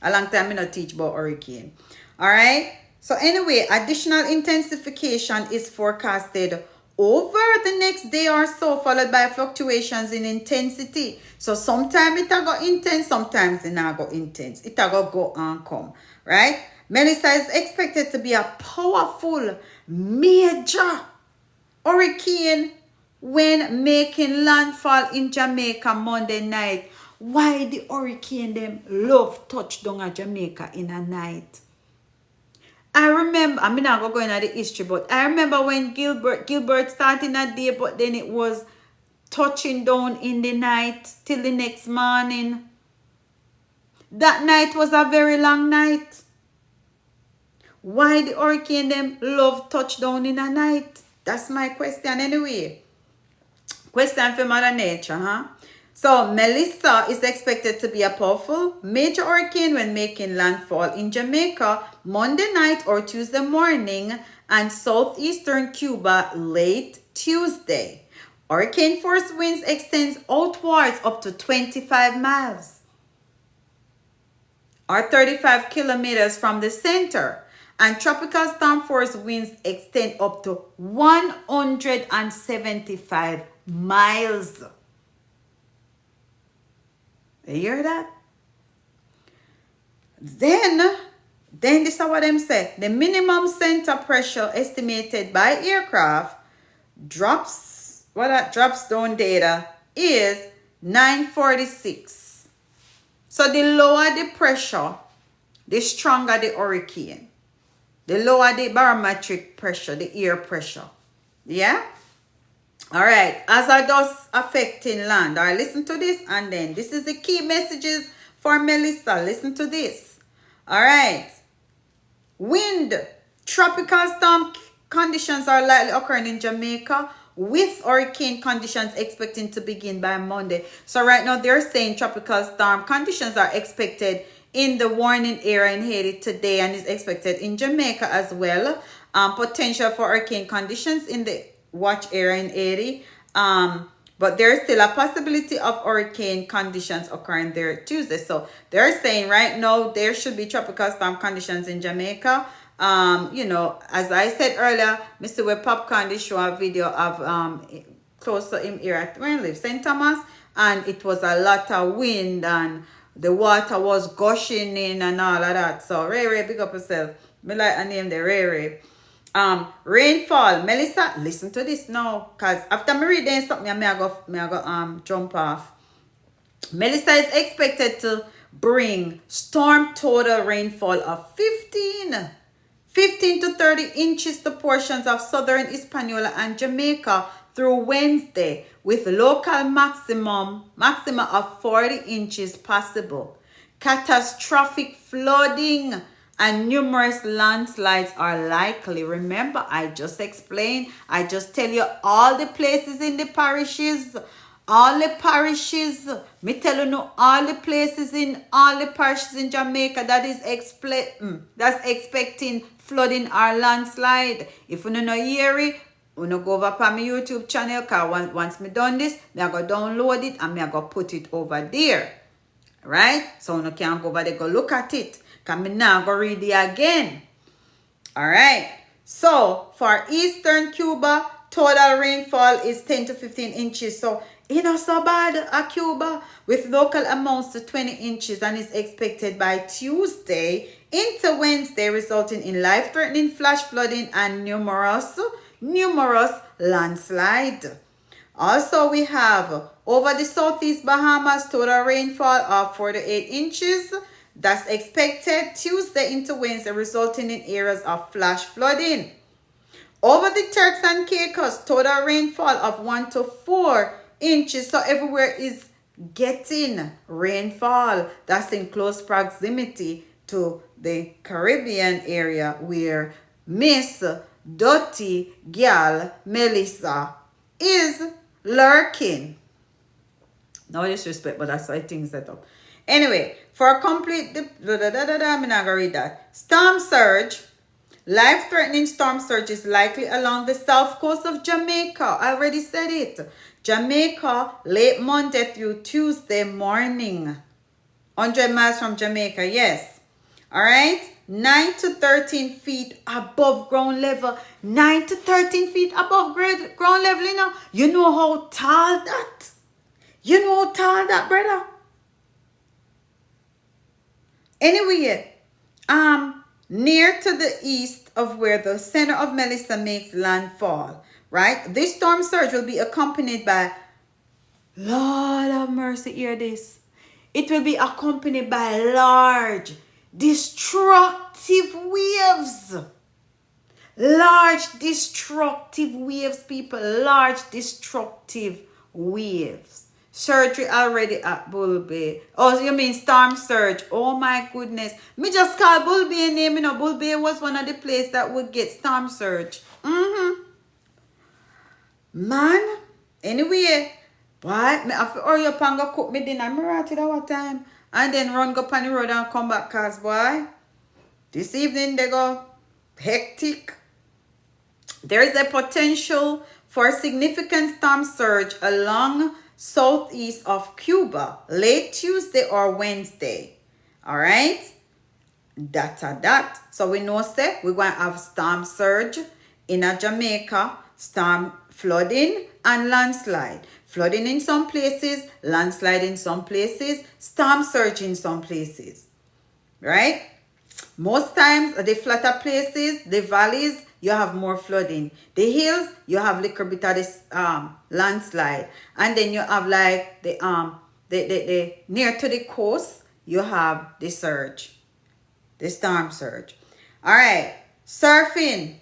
S2: A long time I not teach about hurricane. All right. So anyway, additional intensification is forecasted over the next day or so, followed by fluctuations in intensity. So sometimes it go intense, sometimes it not go intense. It go and come, right? Melissa is expected to be a powerful, major hurricane when making landfall in Jamaica Monday night. Why the hurricane them love touch down at Jamaica in a night? I remember, I'm not going to go into the history, but I remember when Gilbert started that day, but then it was touching down in the night till the next morning. That night was a very long night. Why the hurricane them love touchdown in a night? That's my question anyway. Question for Mother Nature, huh? So Melissa is expected to be a powerful major hurricane when making landfall in Jamaica Monday night or Tuesday morning and southeastern Cuba late Tuesday. Hurricane force winds extends outwards up to 25 miles or 35 kilometers from the center, and tropical storm force winds extend up to 175 miles. You hear that? Then this is what them say. The minimum center pressure estimated by aircraft drops down data is 946. So the lower the pressure, the stronger the hurricane. The lower the barometric pressure, the air pressure. Yeah? All right. As are those affecting land. All right, listen to this. And then this is the key messages for Melissa. Listen to this. All right. Wind. Tropical storm conditions are likely occurring in Jamaica with hurricane conditions expecting to begin by Monday. So right now they're saying tropical storm conditions are expected in the warning area in Haiti today and is expected in Jamaica as well. Potential for hurricane conditions in the watch area in Haiti. But there's still a possibility of hurricane conditions occurring there Tuesday. So they're saying right now there should be tropical storm conditions in Jamaica. You know, as I said earlier, Mr. Webb Popcorn did show a video of close to him here at where he lives, St. Thomas, and it was a lot of wind and the water was gushing in and all of that. So Ray, big up yourself. Me like I name the Ray. Rainfall. Melissa, listen to this now, cause after me reading something, I go jump off. Melissa is expected to bring storm total rainfall of 15 to 30 inches to portions of southern Hispaniola and Jamaica through Wednesday, with local maxima of 40 inches possible. Catastrophic flooding and numerous landslides are likely. Remember, I just explained, I just tell you all the places in the parishes, me tell you no, all the places in all the parishes in Jamaica that is expecting flooding or landslide. If you don't know hear it, you know, go over on my YouTube channel, because once me done this, me I go download it and me I go put it over there. Right? So you can go over there, go look at it. Because me now go read it again. Alright. So for eastern Cuba, total rainfall is 10 to 15 inches. So it's not so bad at Cuba, with local amounts to 20 inches, and is expected by Tuesday into Wednesday, resulting in life-threatening flash flooding and numerous landslide. Also, we have over the southeast Bahamas, total rainfall of 48 inches. That's expected Tuesday into Wednesday, resulting in areas of flash flooding. Over the Turks and Caicos, total rainfall of 1 to 4 inches. So everywhere is getting rainfall. That's in close proximity to the Caribbean area where Miss Dottie Gal Melissa is lurking. No disrespect, but that's how things set up. Anyway, for a complete, I'm not going to read that. Storm surge. Life-threatening storm surge is likely along the south coast of Jamaica. I already said it. Jamaica, late Monday through Tuesday morning. 100 miles from Jamaica, yes. All right? 9 to 13 feet above ground level. 9 to 13 feet above ground level, you know. You know how tall that? You know how tall that, brother? Anyway, near to the east of where the center of Melissa makes landfall, right? This storm surge will be accompanied by, Lord have mercy, hear this. It will be accompanied by large, destructive waves. Large, destructive waves, people. Large, destructive waves. Surgery already at Bull Bay. Oh, you mean storm surge? Oh my goodness. Me just call Bull Bay name, you know. Bull Bay was one of the places that would get storm surge. Man, anyway, boy, me have to hurry up and go cook me dinner. I'm right at our time. And then run go on the road and come back, cause boy, this evening they go hectic. There is a potential for significant storm surge along southeast of Cuba late Tuesday or Wednesday. All right? So we know say we're going to have storm surge in Jamaica, storm flooding and landslide. Flooding in some places, landslide in some places, storm surge in some places. Right? Most times, the flatter places, the valleys, you have more flooding. The hills, you have little bit of this landslide. And then you have like the near to the coast, you have the surge. The storm surge. All right. Surfing.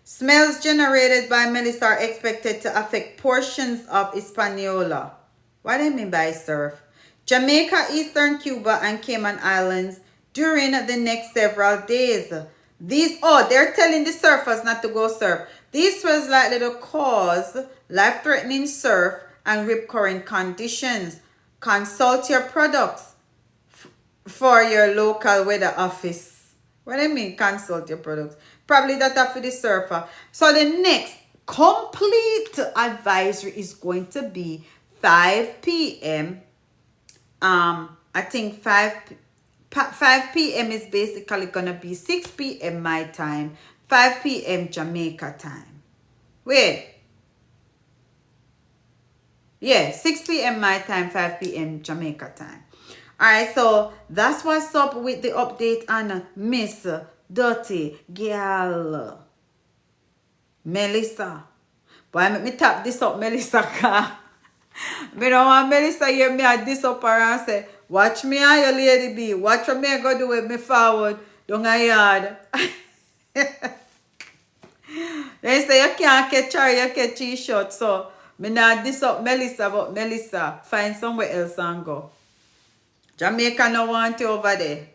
S2: Smells generated by Melissa are expected to affect portions of Hispaniola. What do you mean by surf? Jamaica, Eastern Cuba, and Cayman Islands during the next several days. They're telling the surfers not to go surf. This was likely to cause life-threatening surf and rip current conditions. Consult your products for your local weather office. What do I mean consult your products? Probably that after the surfer. So the next complete advisory is going to be 5 p.m. I think 5 p.m. is basically going to be 6 p.m. my time, 5 p.m. Jamaica time. Wait. Yeah, 6 p.m. my time, 5 p.m. Jamaica time. All right, so that's what's up with the update on Miss Dirty Girl Melissa. Boy, make me tap this up, Melissa, car. Me don't want Melissa hear me at this up and say, watch me and your lady B. Watch what me I go do with me forward down a yard. They say you can't catch her, you catch t-shirt. So, me not this up Melissa, but Melissa, find somewhere else and go. Jamaica no want you over there.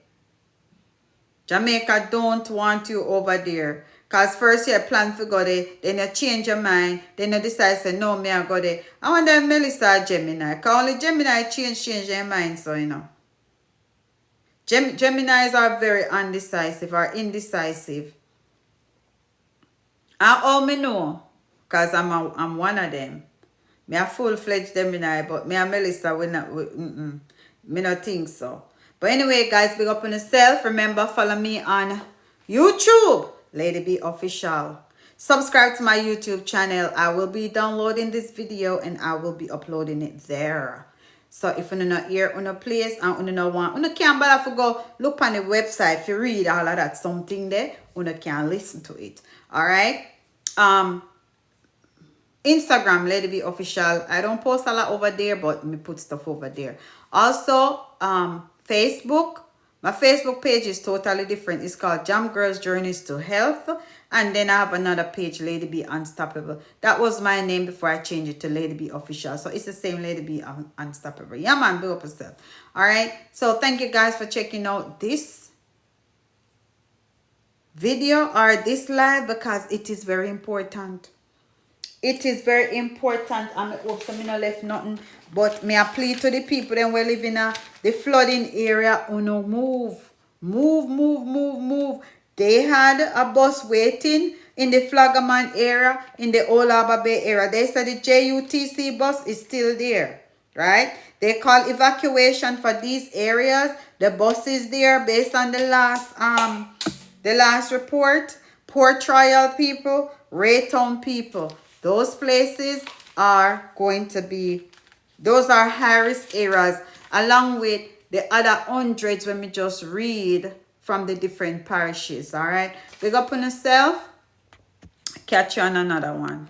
S2: Jamaica don't want you over there. Because first you plan to go there, then you change your mind, then you decide to say, no, me I go there. I wonder if Melissa or Gemini. Because only Gemini change their mind, so you know. Geminis are very undecisive or indecisive. And all me know, because I'm one of them. Me a full-fledged Gemini, but me and Melissa, me not think so. But anyway, guys, big up on yourself. Remember, follow me on YouTube, Lady B Official. Subscribe to my YouTube channel. I will be downloading this video and I will be uploading it there. So if you not hear on a place and you not want, you can't bother to go look on the website if you read all of that something there, you can listen to it. All right. Instagram, Lady B Official. I don't post a lot over there, but me put stuff over there. Also, Facebook. My Facebook page is totally different. It's called Jam Girls Journeys to Health. And then I have another page, Lady B Unstoppable. That was my name before I changed it to Lady B Official. So it's the same, Lady B Unstoppable. Yeah, man, big up yourself. All right. So thank you guys for checking out this video or this live because it is very important. It is very important. I hope some no left nothing. But me I plead to the people then we live in the flooding area. Uno move. Move. They had a bus waiting in the Flaggerman area, in the Old Harbor Bay area. They said the JUTC bus is still there. Right? They call evacuation for these areas. The bus is there based on the last report. Port Royal people, Raytown people. Those places are going to be, those are high-risk areas, along with the other hundreds when we just read from the different parishes, all right? Big up on yourself. Catch you on another one.